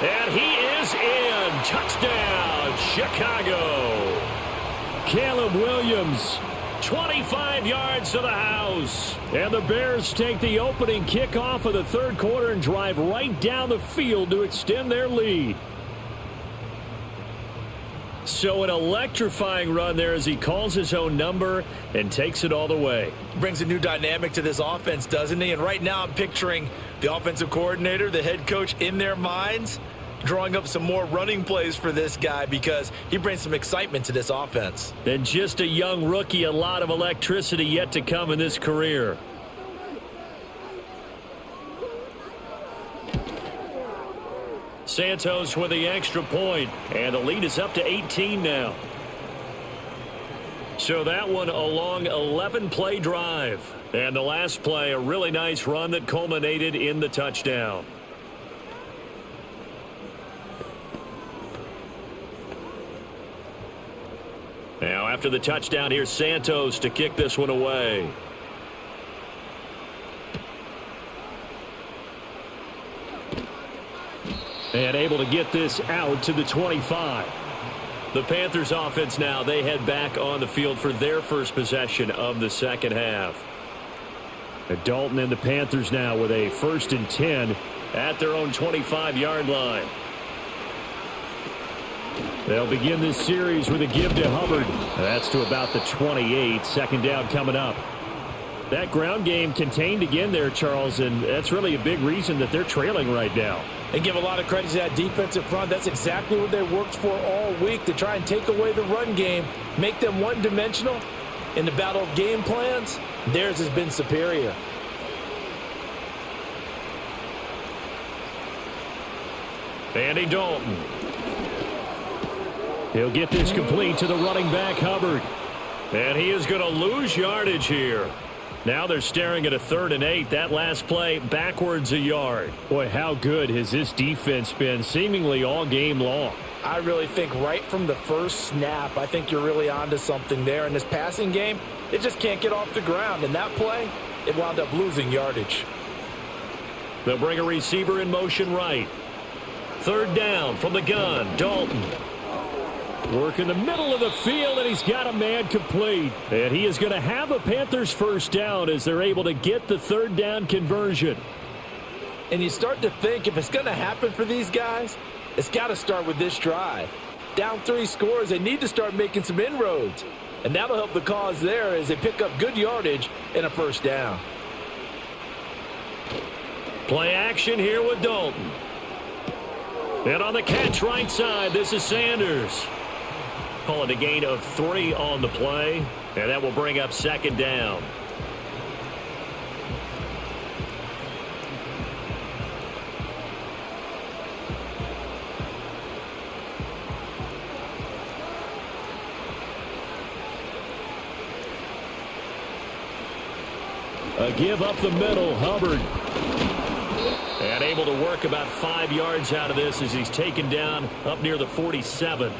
And he is in. Touchdown, Chicago. Caleb Williams, 25 yards to the house. And the Bears take the opening kickoff of the third quarter and drive right down the field to extend their lead. So an electrifying run there as he calls his own number and takes it all the way. Brings a new dynamic to this offense, doesn't he? And right now I'm picturing the offensive coordinator, the head coach in their minds, drawing up some more running plays for this guy because he brings some excitement to this offense. And just a young rookie, a lot of electricity yet to come in this career. Santos with the extra point, and the lead is up to 18 now. So that one a long 11-play drive. And the last play, a really nice run that culminated in the touchdown. Now after the touchdown, here's Santos to kick this one away. And able to get this out to the 25. The Panthers offense now, they head back on the field for their first possession of the second half. Dalton and the Panthers now with a 1st and 10 at their own 25-yard line. They'll begin this series with a give to Hubbard. That's to about the 28. Second down coming up. That ground game contained again there, Charles, and that's really a big reason that they're trailing right now. And give a lot of credit to that defensive front. That's exactly what they worked for all week, to try and take away the run game, make them one-dimensional. In the battle of game plans, theirs has been superior. Andy Dalton. He'll get this complete to the running back, Hubbard. And he is going to lose yardage here. Now they're staring at a 3rd and 8. That last play backwards a yard. Boy, how good has this defense been seemingly all game long? I really think right from the first snap, I think you're really onto something there. In this passing game, it just can't get off the ground. And that play, it wound up losing yardage. They'll bring a receiver in motion right. 3rd down from the gun, Dalton. Work in the middle of the field, and he's got a man complete. And he is going to have a Panthers first down as they're able to get the 3rd down conversion. And you start to think, if it's going to happen for these guys, it's got to start with this drive. Down 3 scores, they need to start making some inroads. And that'll help the cause there as they pick up good yardage and a first down. Play action here with Dalton. And on the catch right side, this is Sanders. Call it a gain of 3 on the play, and that will bring up 2nd down. A give up the middle, Hubbard. And able to work about 5 yards out of this as he's taken down up near the 47.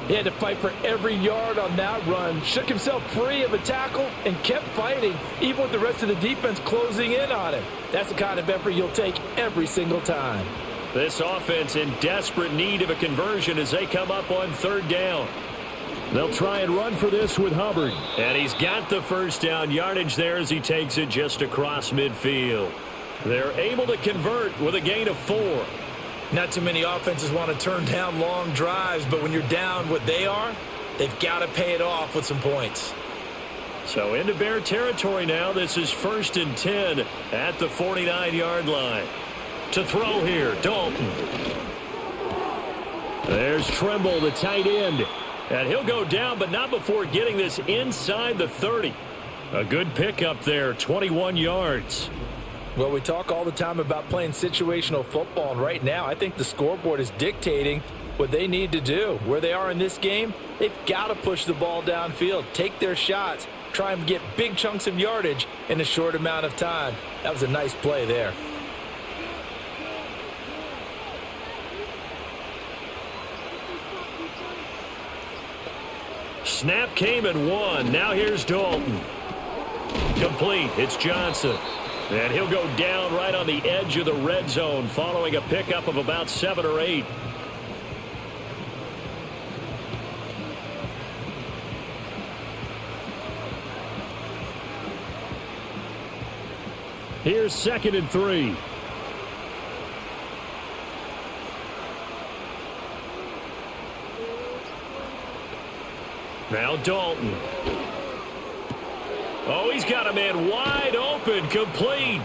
He had to fight for every yard on that run, shook himself free of a tackle, and kept fighting, even with the rest of the defense closing in on him. That's the kind of effort you'll take every single time. This offense in desperate need of a conversion as they come up on 3rd down. They'll try and run for this with Hubbard. And he's got the first down yardage there as he takes it just across midfield. They're able to convert with a gain of 4. Not too many offenses want to turn down long drives, but when you're down what they are, they've got to pay it off with some points. So into Bear territory now. This is 1st and 10 at the 49-yard line. To throw here, Dalton. There's Tremble, the tight end. And he'll go down, but not before getting this inside the 30. A good pickup there, 21 yards. Well, we talk all the time about playing situational football, and right now I think the scoreboard is dictating what they need to do. Where they are in this game, they've got to push the ball downfield, take their shots, try and get big chunks of yardage in a short amount of time. That was a nice play there. Snap came and won. Now here's Dalton. Complete. It's Johnson. And he'll go down right on the edge of the red zone following a pickup of about 7 or 8. Here's 2nd and 3. Now Dalton. Oh, he's got a man wide open, complete.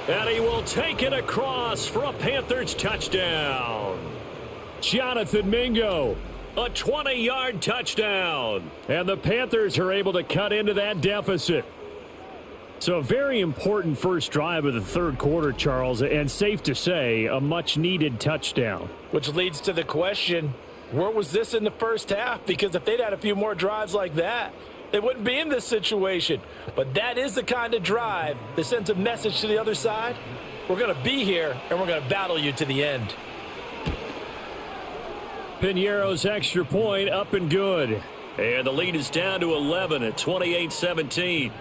And he will take it across for a Panthers touchdown. Jonathan Mingo, a 20-yard touchdown. And the Panthers are able to cut into that deficit. So a very important first drive of the 3rd quarter, Charles, and safe to say, a much-needed touchdown. Which leads to the question, where was this in the first half? Because if they'd had a few more drives like that, they wouldn't be in this situation. But that is the kind of drive that sends a message to the other side. We're going to be here, and we're going to battle you to the end. Piñeiro's extra point up and good. And the lead is down to 11 at 28-17.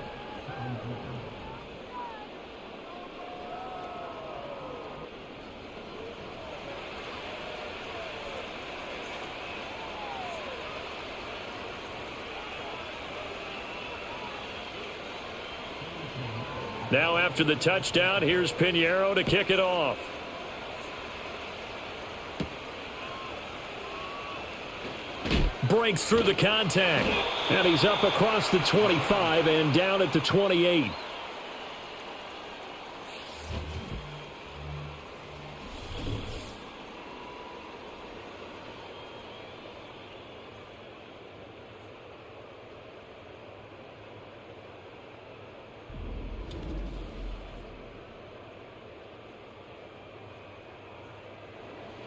Now after the touchdown, here's Piñeiro to kick it off. Breaks through the contact. And he's up across the 25 and down at the 28.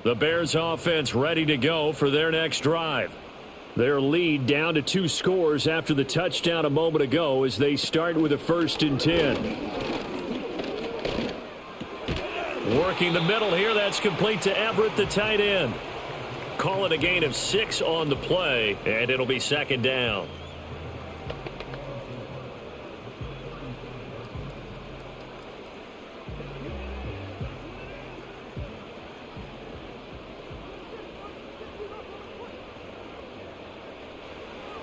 The Bears offense ready to go for their next drive. Their lead down to 2 scores after the touchdown a moment ago as they start with a 1st and 10. Working the middle here, that's complete to Everett, the tight end. Call it a gain of 6 on the play, and it'll be 2nd down.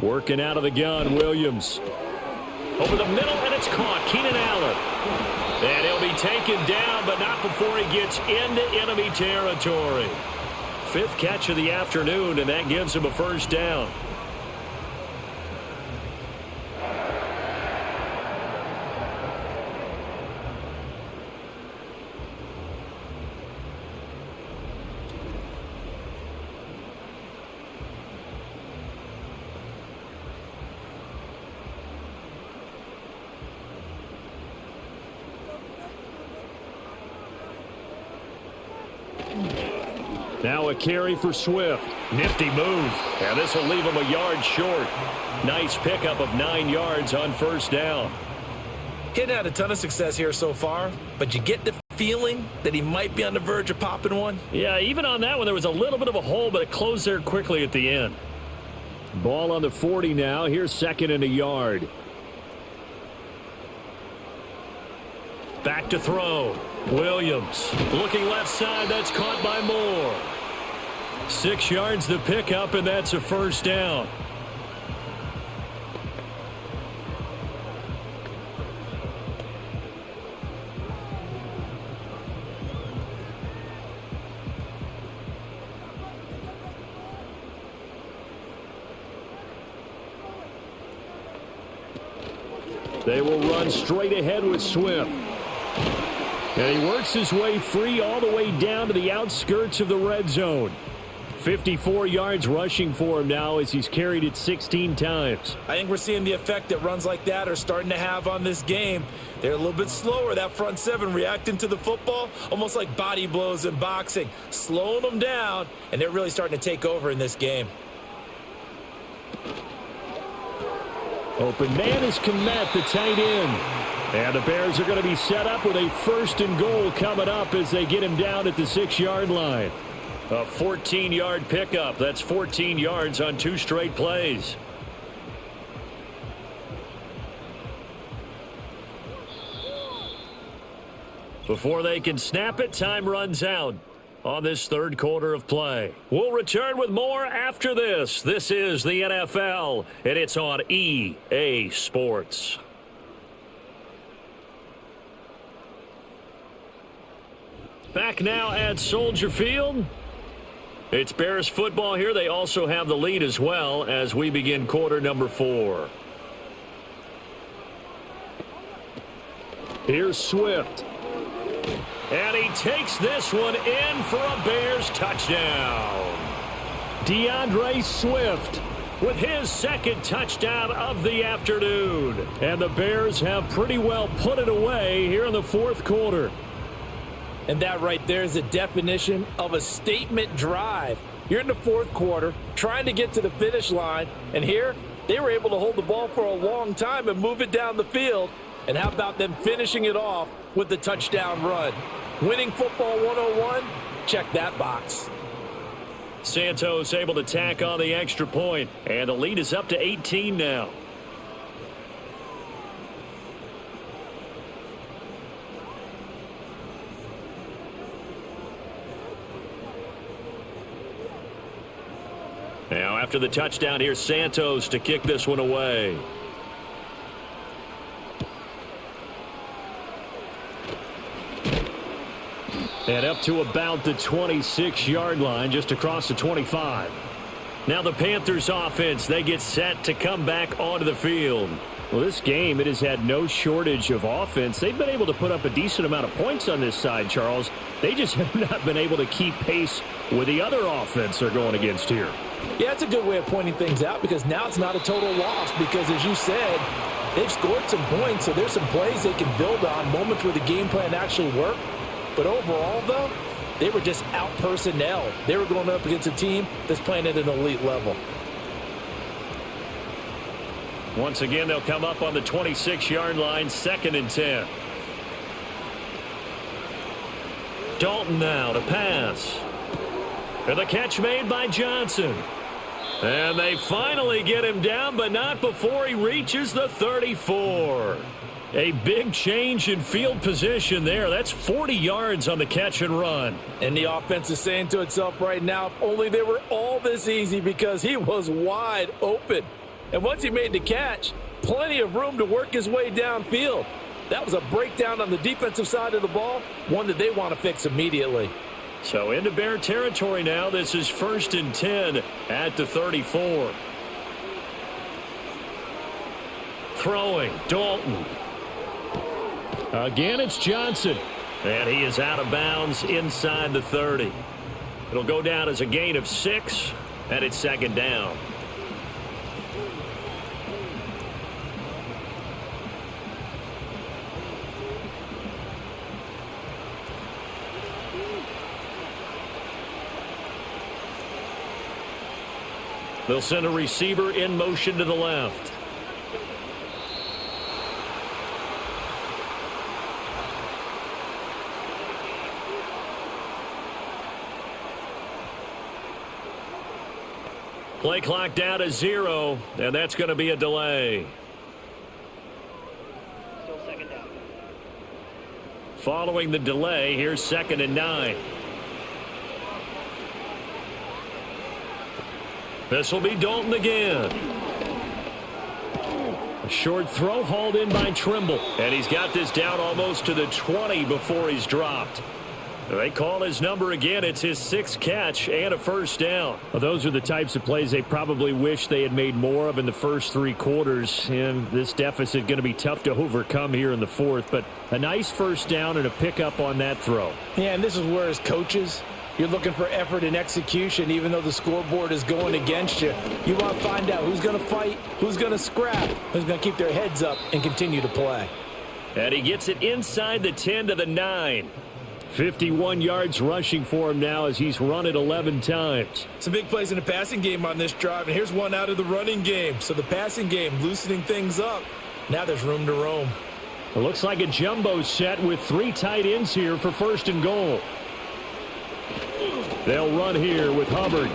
Working out of the gun, Williams. Over the middle, and it's caught. Keenan Allen. And he'll be taken down, but not before he gets into enemy territory. 5th catch of the afternoon, and that gives him a 1st down. Now a carry for Swift. Nifty move. And this will leave him a yard short. Nice pickup of 9 yards on 1st down. He hadn't had a ton of success here so far, but you get the feeling that he might be on the verge of popping one. Yeah, even on that one, there was a little bit of a hole, but it closed there quickly at the end. Ball on the 40 now. Here's 2nd and a yard. Back to throw. Williams looking left side. That's caught by Moore. 6 yards the pickup, and that's a 1st down. They will run straight ahead with Swift. And he works his way free all the way down to the outskirts of the red zone. 54 yards rushing for him now as he's carried it 16 times. I think we're seeing the effect that runs like that are starting to have on this game. They're a little bit slower, that front 7, reacting to the football, almost like body blows in boxing, slowing them down, and they're really starting to take over in this game. Open man is Kmet, the tight end. And the Bears are going to be set up with a 1st and goal coming up as they get him down at the 6-yard line. A 14-yard pickup. That's 14 yards on 2 straight plays. Before they can snap it, time runs out on this 3rd quarter of play. We'll return with more after this. This is the NFL, and it's on EA Sports. Back now at Soldier Field. It's Bears football here. They also have the lead as well as we begin quarter number 4. Here's Swift. And he takes this one in for a Bears touchdown. DeAndre Swift with his 2nd touchdown of the afternoon. And the Bears have pretty well put it away here in the 4th quarter. And that right there is the definition of a statement drive. You're in the 4th quarter, trying to get to the finish line, and here, They were able to hold the ball for a long time and move it down the field. And how about them finishing it off with the touchdown run? Winning football 101? Check that box. Santos able to tack on the extra point, and the lead is up to 18 now. Now after the touchdown, here's Santos to kick this one away. And up to about the 26-yard line, just across the 25. Now the Panthers offense, they get set to come back onto the field. Well, this game, it has had no shortage of offense. They've been able to put up a decent amount of points on this side, Charles. They just have not been able to keep pace with the other offense they're going against here. Yeah, it's a good way of pointing things out because now it's not a total loss because, as you said, they've scored some points, so there's some plays they can build on, moments where the game plan actually worked. But overall, though, they were just out-personnel. They were going up against a team that's playing at an elite level. Once again, they'll come up on the 26-yard line, 2nd and 10. Dalton now to pass. And the catch made by Johnson. And they finally get him down, but not before he reaches the 34. A big change in field position there. That's 40 yards on the catch and run. And the offense is saying to itself right now, if only they were all this easy because he was wide open. And once he made the catch, plenty of room to work his way downfield. That was a breakdown on the defensive side of the ball, one that they want to fix immediately. So into Bear territory now. This is 1st and 10 at the 34. Throwing, Dalton. Again, it's Johnson. And he is out of bounds inside the 30. It'll go down as a gain of 6, and it's 2nd down. They'll send a receiver in motion to the left. Play clock down to 0, and that's going to be a delay. Still 2nd down. Following the delay, here's 2nd and 9. This will be Dalton again. A short throw hauled in by Trimble. And he's got this down almost to the 20 before he's dropped. They call his number again. It's his 6th catch and a 1st down. Well, those are the types of plays they probably wish they had made more of in the first 3 quarters. And this deficit going to be tough to overcome here in the 4th. But a nice 1st down and a pickup on that throw. Yeah, and this is where as coaches, you're looking for effort and execution, even though the scoreboard is going against you. You want to find out who's going to fight, who's going to scrap, who's going to keep their heads up and continue to play. And he gets it inside the 10 to the 9. 51 yards rushing for him now as he's run it 11 times. Some big plays in the passing game on this drive, and here's one out of the running game. So the passing game loosening things up. Now there's room to roam. It looks like a jumbo set with 3 tight ends here for 1st and goal. They'll run here with Hubbard.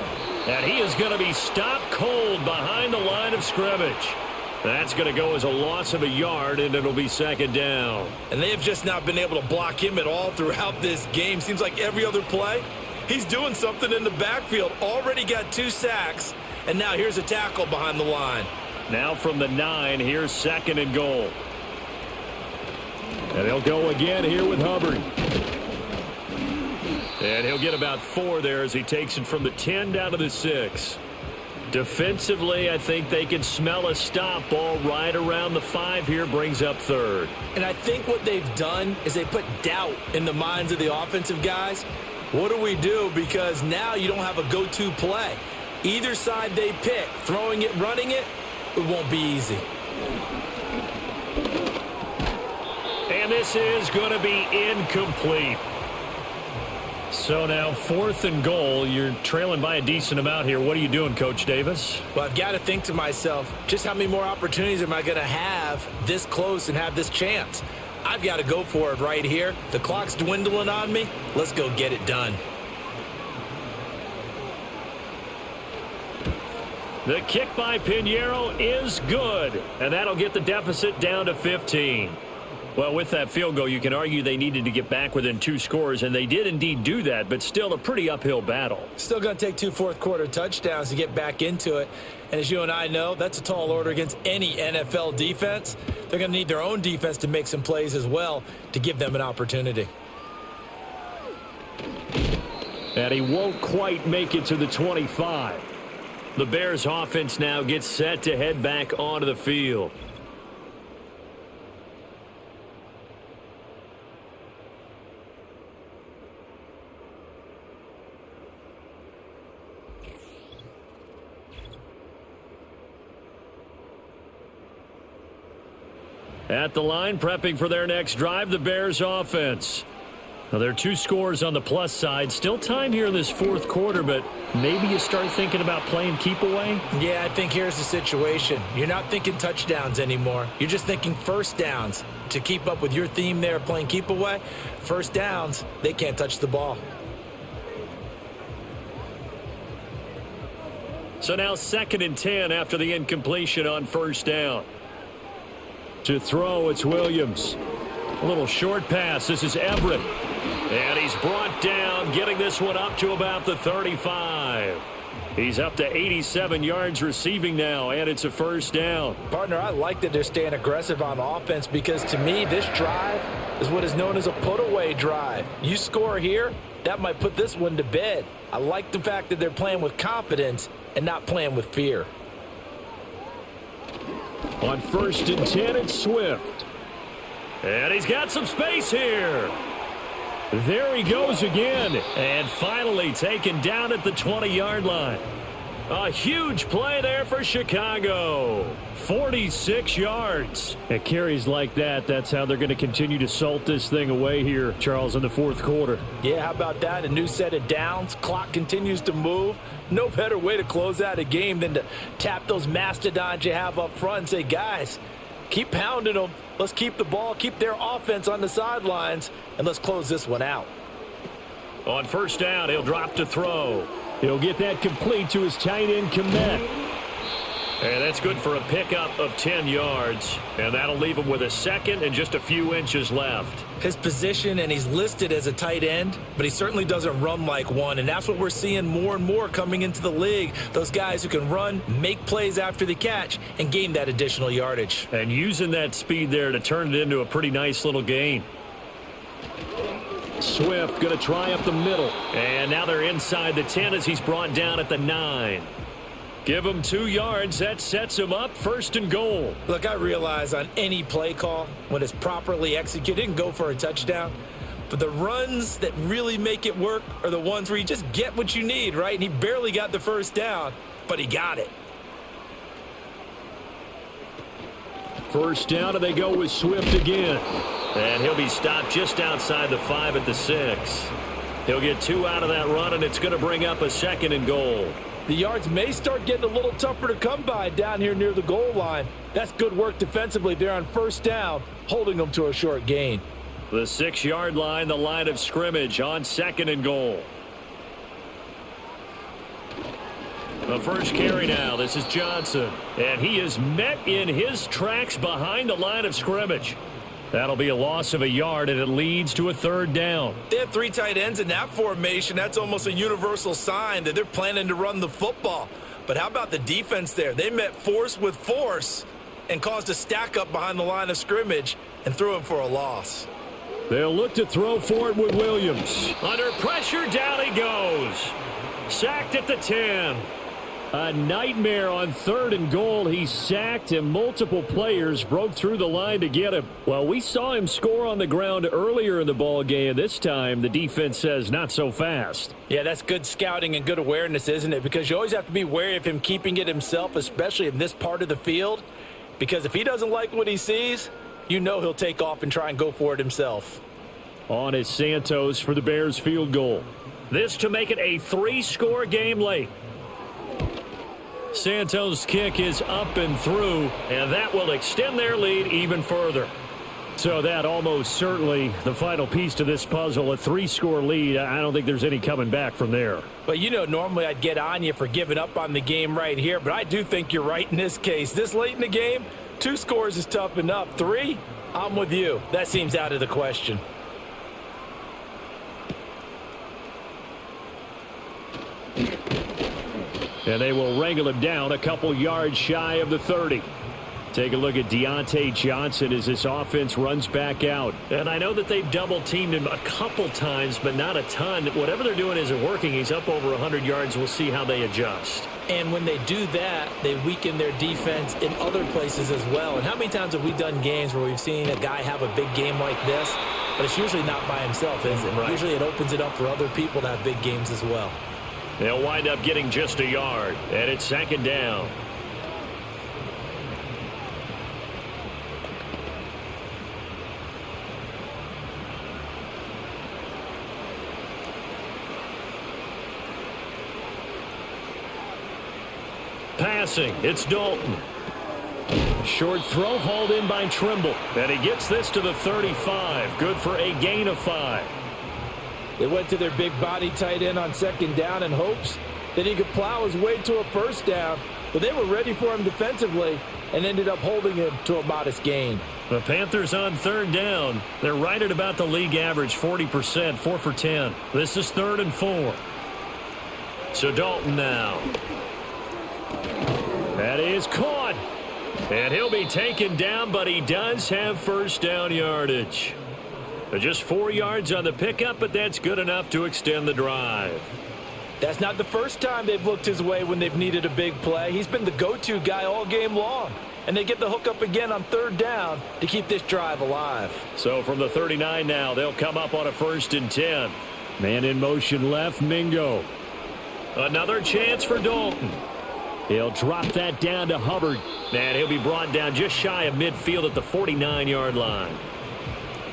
And he is going to be stopped cold behind the line of scrimmage. That's going to go as a loss of a yard, and it'll be 2nd down. And they have just not been able to block him at all throughout this game. Seems like every other play, he's doing something in the backfield. Already got 2 sacks, and now here's a tackle behind the line. Now from the 9, here's 2nd and goal. And they'll go again here with Hubbard. And he'll get about 4 there as he takes it from the 10 down to the 6. Defensively, I think they can smell a stop. Ball right around the 5 here, brings up 3rd. And I think what they've done is they put doubt in the minds of the offensive guys. What do we do? Because now you don't have a go-to play. Either side they pick, throwing it, running it, it won't be easy. And this is going to be incomplete. So now 4th and goal. You're trailing by a decent amount here. What are you doing, Coach Davis? Well, I've got to think to myself, just how many more opportunities am I going to have this close and have this chance? I've got to go for it right here. The clock's dwindling on me. Let's go get it done. The kick by Pinheiro is good, and that'll get the deficit down to 15. Well, with that field goal, you can argue they needed to get back within 2 scores, and they did indeed do that, but still a pretty uphill battle. Still going to take 2 fourth-quarter touchdowns to get back into it. And as you and I know, that's a tall order against any NFL defense. They're going to need their own defense to make some plays as well to give them an opportunity. And he won't quite make it to the 25. The Bears offense now gets set to head back onto the field. At the line, prepping for their next drive, the Bears offense. Now, there are 2 scores on the plus side. Still time here in this 4th quarter, but maybe you start thinking about playing keep away? Yeah, I think here's the situation. You're not thinking touchdowns anymore. You're just thinking first downs. To keep up with your theme there, playing keep away, first downs, they can't touch the ball. So now 2nd and 10 after the incompletion on first down. To throw, it's Williams. A little short pass. This is Everett. And he's brought down, getting this one up to about the 35. He's up to 87 yards receiving now, and it's a first down. Partner, I like that they're staying aggressive on offense because, to me, this drive is what is known as a put-away drive. You score here, that might put this one to bed. I like the fact that they're playing with confidence and not playing with fear. On 1st and 10, it's Swift. And he's got some space here. There he goes again. And finally taken down at the 20-yard line. A huge play there for Chicago. 46 yards. At carries like that, that's how they're going to continue to salt this thing away here, Charles, in the 4th quarter. Yeah, how about that? A new set of downs. Clock continues to move. No better way to close out a game than to tap those mastodons you have up front and say, guys, keep pounding them. Let's keep the ball, keep their offense on the sidelines, and let's close this one out. On first down, he'll drop to throw. He'll get that complete to his tight end, Kmet. And that's good for a pickup of 10 yards. And that'll leave him with a 2nd and just a few inches left. His position, and he's listed as a tight end, but he certainly doesn't run like one. And that's what we're seeing more and more coming into the league. Those guys who can run, make plays after the catch, and gain that additional yardage. And using that speed there to turn it into a pretty nice little gain. Swift going to try up the middle. And now they're inside the 10 as he's brought down at the 9. Give him 2 yards. That sets him up 1st and goal. Look, I realize on any play call, when it's properly executed, it can go for a touchdown. But the runs that really make it work are the ones where you just get what you need, right? And he barely got the first down, but he got it. First down, and they go with Swift again. And he'll be stopped just outside the 5 at the 6. He'll get 2 out of that run, and it's going to bring up a 2nd and goal. The yards may start getting a little tougher to come by down here near the goal line. That's good work defensively there on first down, holding them to a short gain. The 6-yard line, the line of scrimmage on 2nd and goal. The first carry now. This is Johnson. And he is met in his tracks behind the line of scrimmage. That'll be a loss of a yard, and it leads to a 3rd down. They have 3 tight ends in that formation. That's almost a universal sign that they're planning to run the football. But how about the defense there? They met force with force and caused a stack up behind the line of scrimmage and threw him for a loss. They'll look to throw for it with Williams. Under pressure, down he goes. Sacked at the 10. A nightmare on 3rd and goal. He sacked, and multiple players broke through the line to get him. Well, we saw him score on the ground earlier in the ball game. This time, the defense says not so fast. Yeah, that's good scouting and good awareness, isn't it? Because you always have to be wary of him keeping it himself, especially in this part of the field. Because if he doesn't like what he sees, you know he'll take off and try and go for it himself. On is Santos for the Bears field goal. This to make it a 3-score game late. Santos' kick is up and through, and that will extend their lead even further. So that almost certainly the final piece to this puzzle, a 3-score lead. I don't think there's any coming back from there. But, you know, normally I'd get on you for giving up on the game right here, but I do think you're right in this case. This late in the game, 2 scores is tough enough. 3, I'm with you. That seems out of the question. And they will wrangle him down a couple yards shy of the 30. Take a look at Deontay Johnson as this offense runs back out. And I know that they've double-teamed him a couple times, but not a ton. Whatever they're doing isn't working. He's up over 100 yards. We'll see how they adjust. And when they do that, they weaken their defense in other places as well. And how many times have we done games where we've seen a guy have a big game like this, but it's usually not by himself, is it? Right. Usually it opens it up for other people to have big games as well. They'll wind up getting just a yard, and it's 2nd down. Passing, it's Dalton. Short throw hauled in by Trimble, and he gets this to the 35. Good for a gain of 5. They went to their big body tight end on 2nd down in hopes that he could plow his way to a 1st down, but they were ready for him defensively and ended up holding him to a modest gain. The Panthers on 3rd down. They're right at about the league average, 40%, 4 for 10. This is 3rd and 4. So Dalton now. That is caught. And he'll be taken down, but he does have 1st down yardage. Just 4 yards on the pickup, but that's good enough to extend the drive. That's not the first time they've looked his way when they've needed a big play. He's been the go-to guy all game long. And they get the hook up again on 3rd down to keep this drive alive. So from the 39 now, they'll come up on a 1st and 10. Man in motion left, Mingo. Another chance for Dalton. He'll drop that down to Hubbard. And he'll be brought down just shy of midfield at the 49-yard line.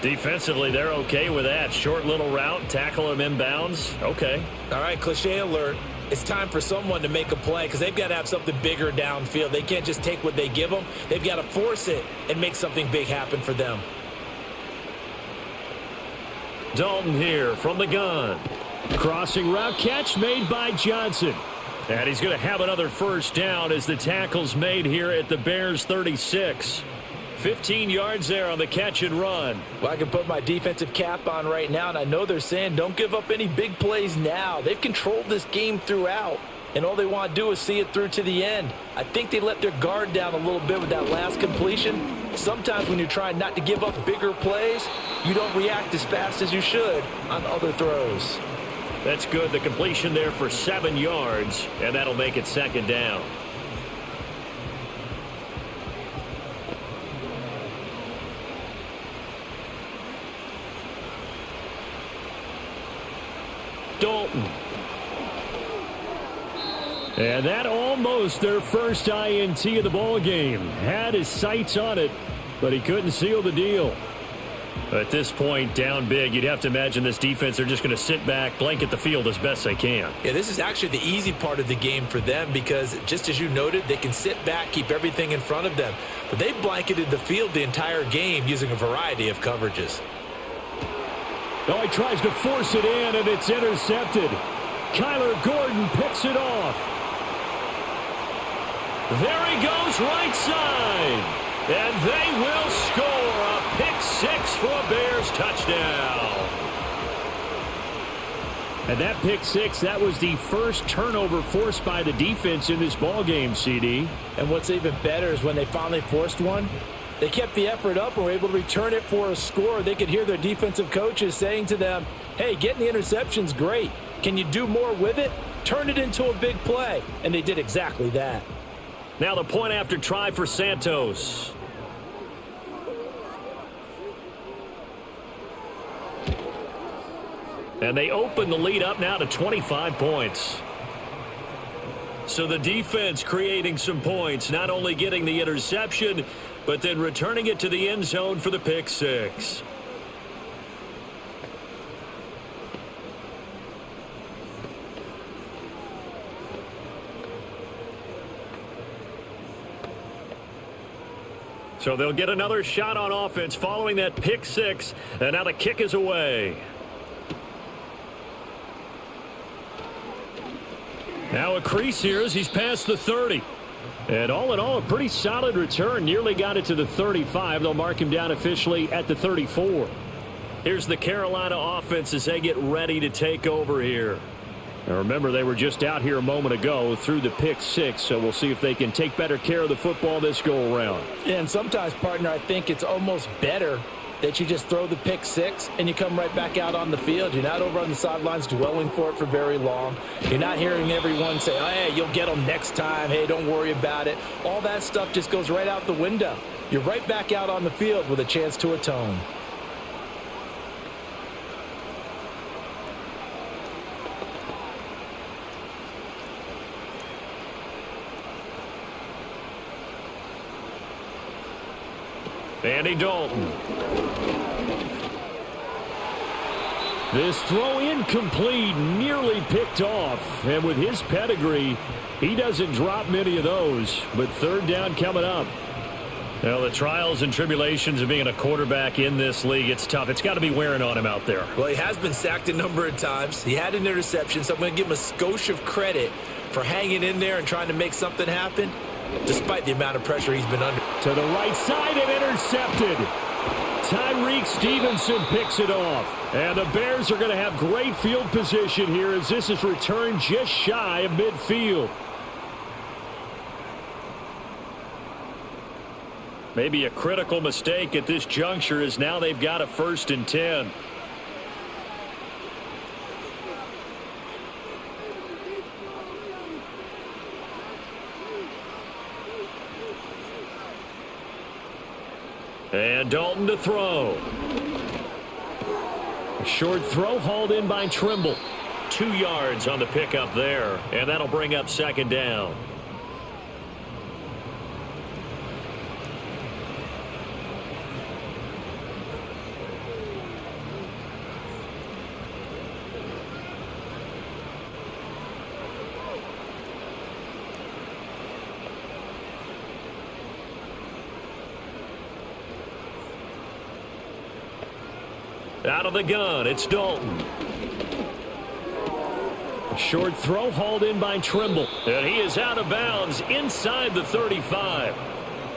Defensively, they're okay with that. Short little route, tackle him inbounds. Okay. All right, cliche alert. It's time for someone to make a play because they've got to have something bigger downfield. They can't just take what they give them. They've got to force it and make something big happen for them. Dalton here from the gun. Crossing route catch made by Johnson. And he's going to have another 1st down as the tackle's made here at the Bears' 36. 15 yards there on the catch and run. Well, I can put my defensive cap on right now, and I know they're saying don't give up any big plays now. They've controlled this game throughout, and all they want to do is see it through to the end. I think they let their guard down a little bit with that last completion. Sometimes when you're trying not to give up bigger plays, you don't react as fast as you should on other throws. That's good. The completion there for 7 yards, and that'll make it 2nd down. Dalton. And that almost their first INT of the ball game. Had his sights on it, but he couldn't seal the deal. At this point, down big, you'd have to imagine this defense, they're just going to sit back, blanket the field as best they can. Yeah, this is actually the easy part of the game for them because, just as you noted, they can sit back, keep everything in front of them. But they've blanketed the field the entire game using a variety of coverages. Oh, he tries to force it in, and it's intercepted. Kyler Gordon picks it off. There he goes, right side. And they will score a pick 6 for a Bears touchdown. And that pick 6, that was the first turnover forced by the defense in this ballgame, CD. And what's even better is when they finally forced one, they kept the effort up and were able to return it for a score. They could hear their defensive coaches saying to them, hey, getting the interception's great. Can you do more with it? Turn it into a big play. And they did exactly that. Now the point after try for Santos. And they open the lead up now to 25 points. So the defense creating some points, not only getting the interception, but then returning it to the end zone for the pick 6. So they'll get another shot on offense following that pick six, and now the kick is away. Now a crease here as he's past the 30. And all in all, a pretty solid return. Nearly got it to the 35. They'll mark him down officially at the 34. Here's the Carolina offense as they get ready to take over here. Now remember, they were just out here a moment ago through the pick six, so we'll see if they can take better care of the football this go-around. Yeah, and sometimes, partner, I think it's almost better that you just throw the pick six and you come right back out on the field. You're not over on the sidelines dwelling for it for very long. You're not hearing everyone say, oh, hey, you'll get them next time. Hey, don't worry about it. All that stuff just goes right out the window. You're right back out on the field with a chance to atone. Andy Dalton. This throw incomplete, nearly picked off. And with his pedigree, he doesn't drop many of those. But third down coming up. Well, the trials and tribulations of being a quarterback in this league, it's tough. It's got to be wearing on him out there. Well, he has been sacked a number of times. He had an interception, so I'm going to give him a skosh of credit for hanging in there and trying to make something happen, despite the amount of pressure he's been under. To the right side and intercepted. Tyreek Stevenson picks it off. And the Bears are going to have great field position here as this is returned just shy of midfield. Maybe a critical mistake at this juncture as now they've got a 1st and 10. And Dalton to throw. A short throw hauled in by Trimble. 2 yards on the pickup there, and that'll bring up 2nd down. Out of the gun, it's Dalton. A short throw hauled in by Trimble. And he is out of bounds inside the 35.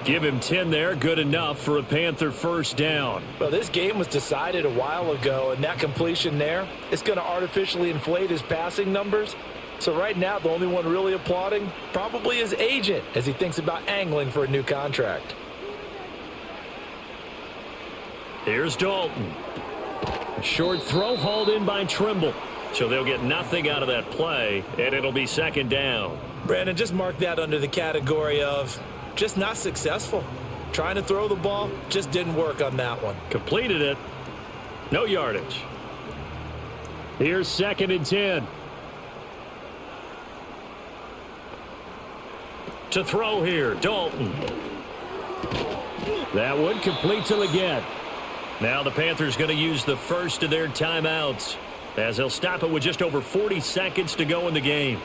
Give him 10 there, good enough for a Panther 1st down. Well, this game was decided a while ago, and that completion there, it's going to artificially inflate his passing numbers. So right now, the only one really applauding probably his agent as he thinks about angling for a new contract. Here's Dalton. A short throw hauled in by Trimble. So they'll get nothing out of that play, and it'll be 2nd down. Brandon, just mark that under the category of just not successful. Trying to throw the ball, just didn't work on that one. Completed it. No yardage. Here's 2nd and 10. To throw here, Dalton. That one complete till again. Now the Panthers going to use the first of their timeouts as they'll stop it with just over 40 seconds to go in the game.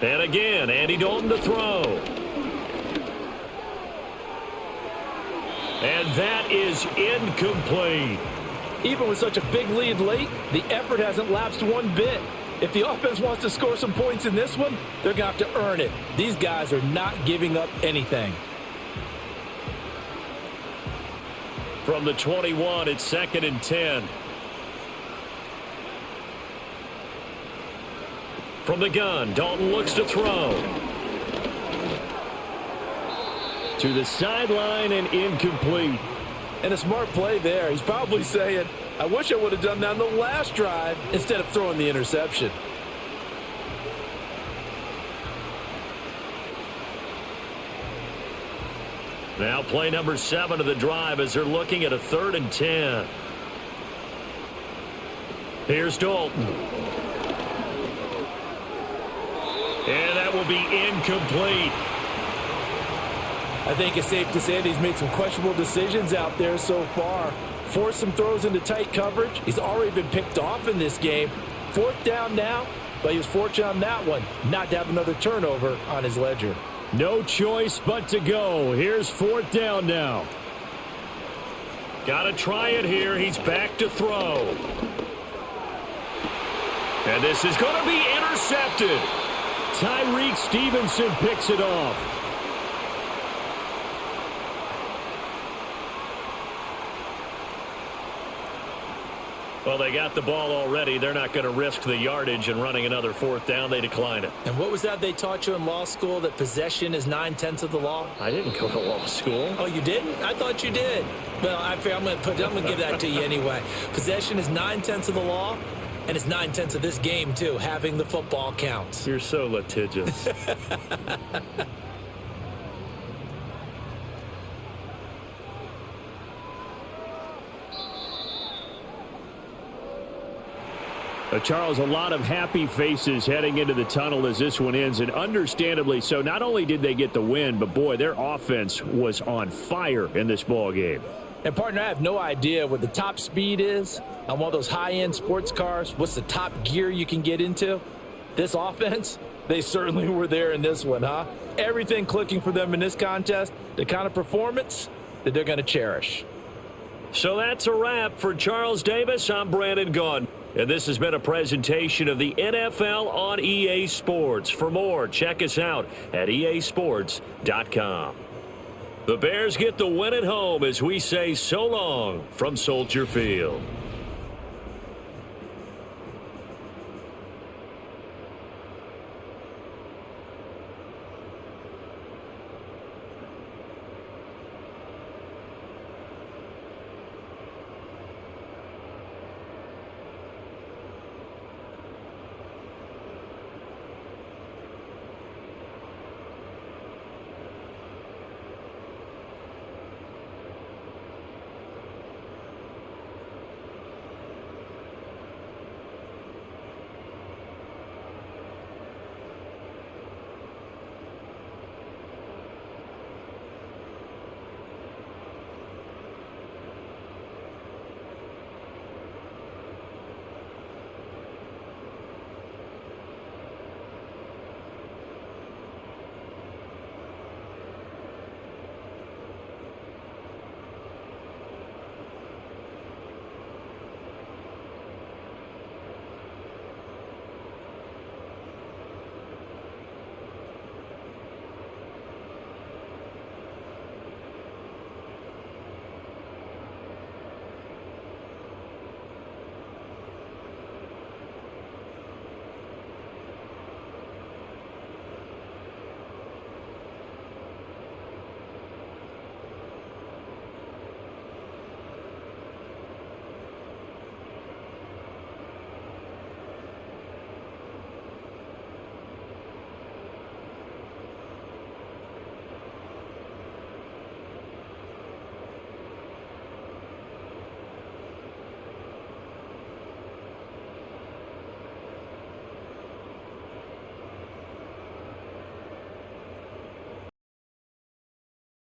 And again, Andy Dalton to throw. And that is incomplete. Even with such a big lead late, the effort hasn't lapsed one bit. If the offense wants to score some points in this one, they're going to have to earn it. These guys are not giving up anything. From the 21, it's 2nd and 10. From the gun, Dalton looks to throw. To the sideline and incomplete. And a smart play there. He's probably saying, I wish I would have done that on the last drive instead of throwing the interception. Now play number 7 of the drive as they're looking at a 3rd and 10. Here's Dalton. And that will be incomplete. I think it's safe to say that he's made some questionable decisions out there so far. Forced some throws into tight coverage. He's already been picked off in this game. 4th down now, but he was fortunate on that one not to have another turnover on his ledger. No choice but to go. Here's 4th down now. Got to try it here. He's back to throw. And this is going to be intercepted. Tyreek Stevenson picks it off. Well, they got the ball already. They're not going to risk the yardage and running another 4th down. They decline it. And what was that they taught you in law school, that possession is 9/10 of the law? I didn't go to law school. Oh, you didn't? I thought you did. Well, I'm going to give that to you anyway. Possession is 9/10 of the law, and it's 9/10 of this game, too. Having the football counts. You're so litigious. Charles, a lot of happy faces heading into the tunnel as this one ends, and understandably so. Not only did they get the win, but, boy, their offense was on fire in this ball game. And, partner, I have no idea what the top speed is on one of those high-end sports cars. What's the top gear you can get into? This offense, they certainly were there in this one, huh? Everything clicking for them in this contest, the kind of performance that they're going to cherish. So that's a wrap for Charles Davis. I'm Brandon Gunn. And this has been a presentation of the NFL on EA Sports. For more, check us out at easports.com. The Bears get the win at home as we say so long from Soldier Field.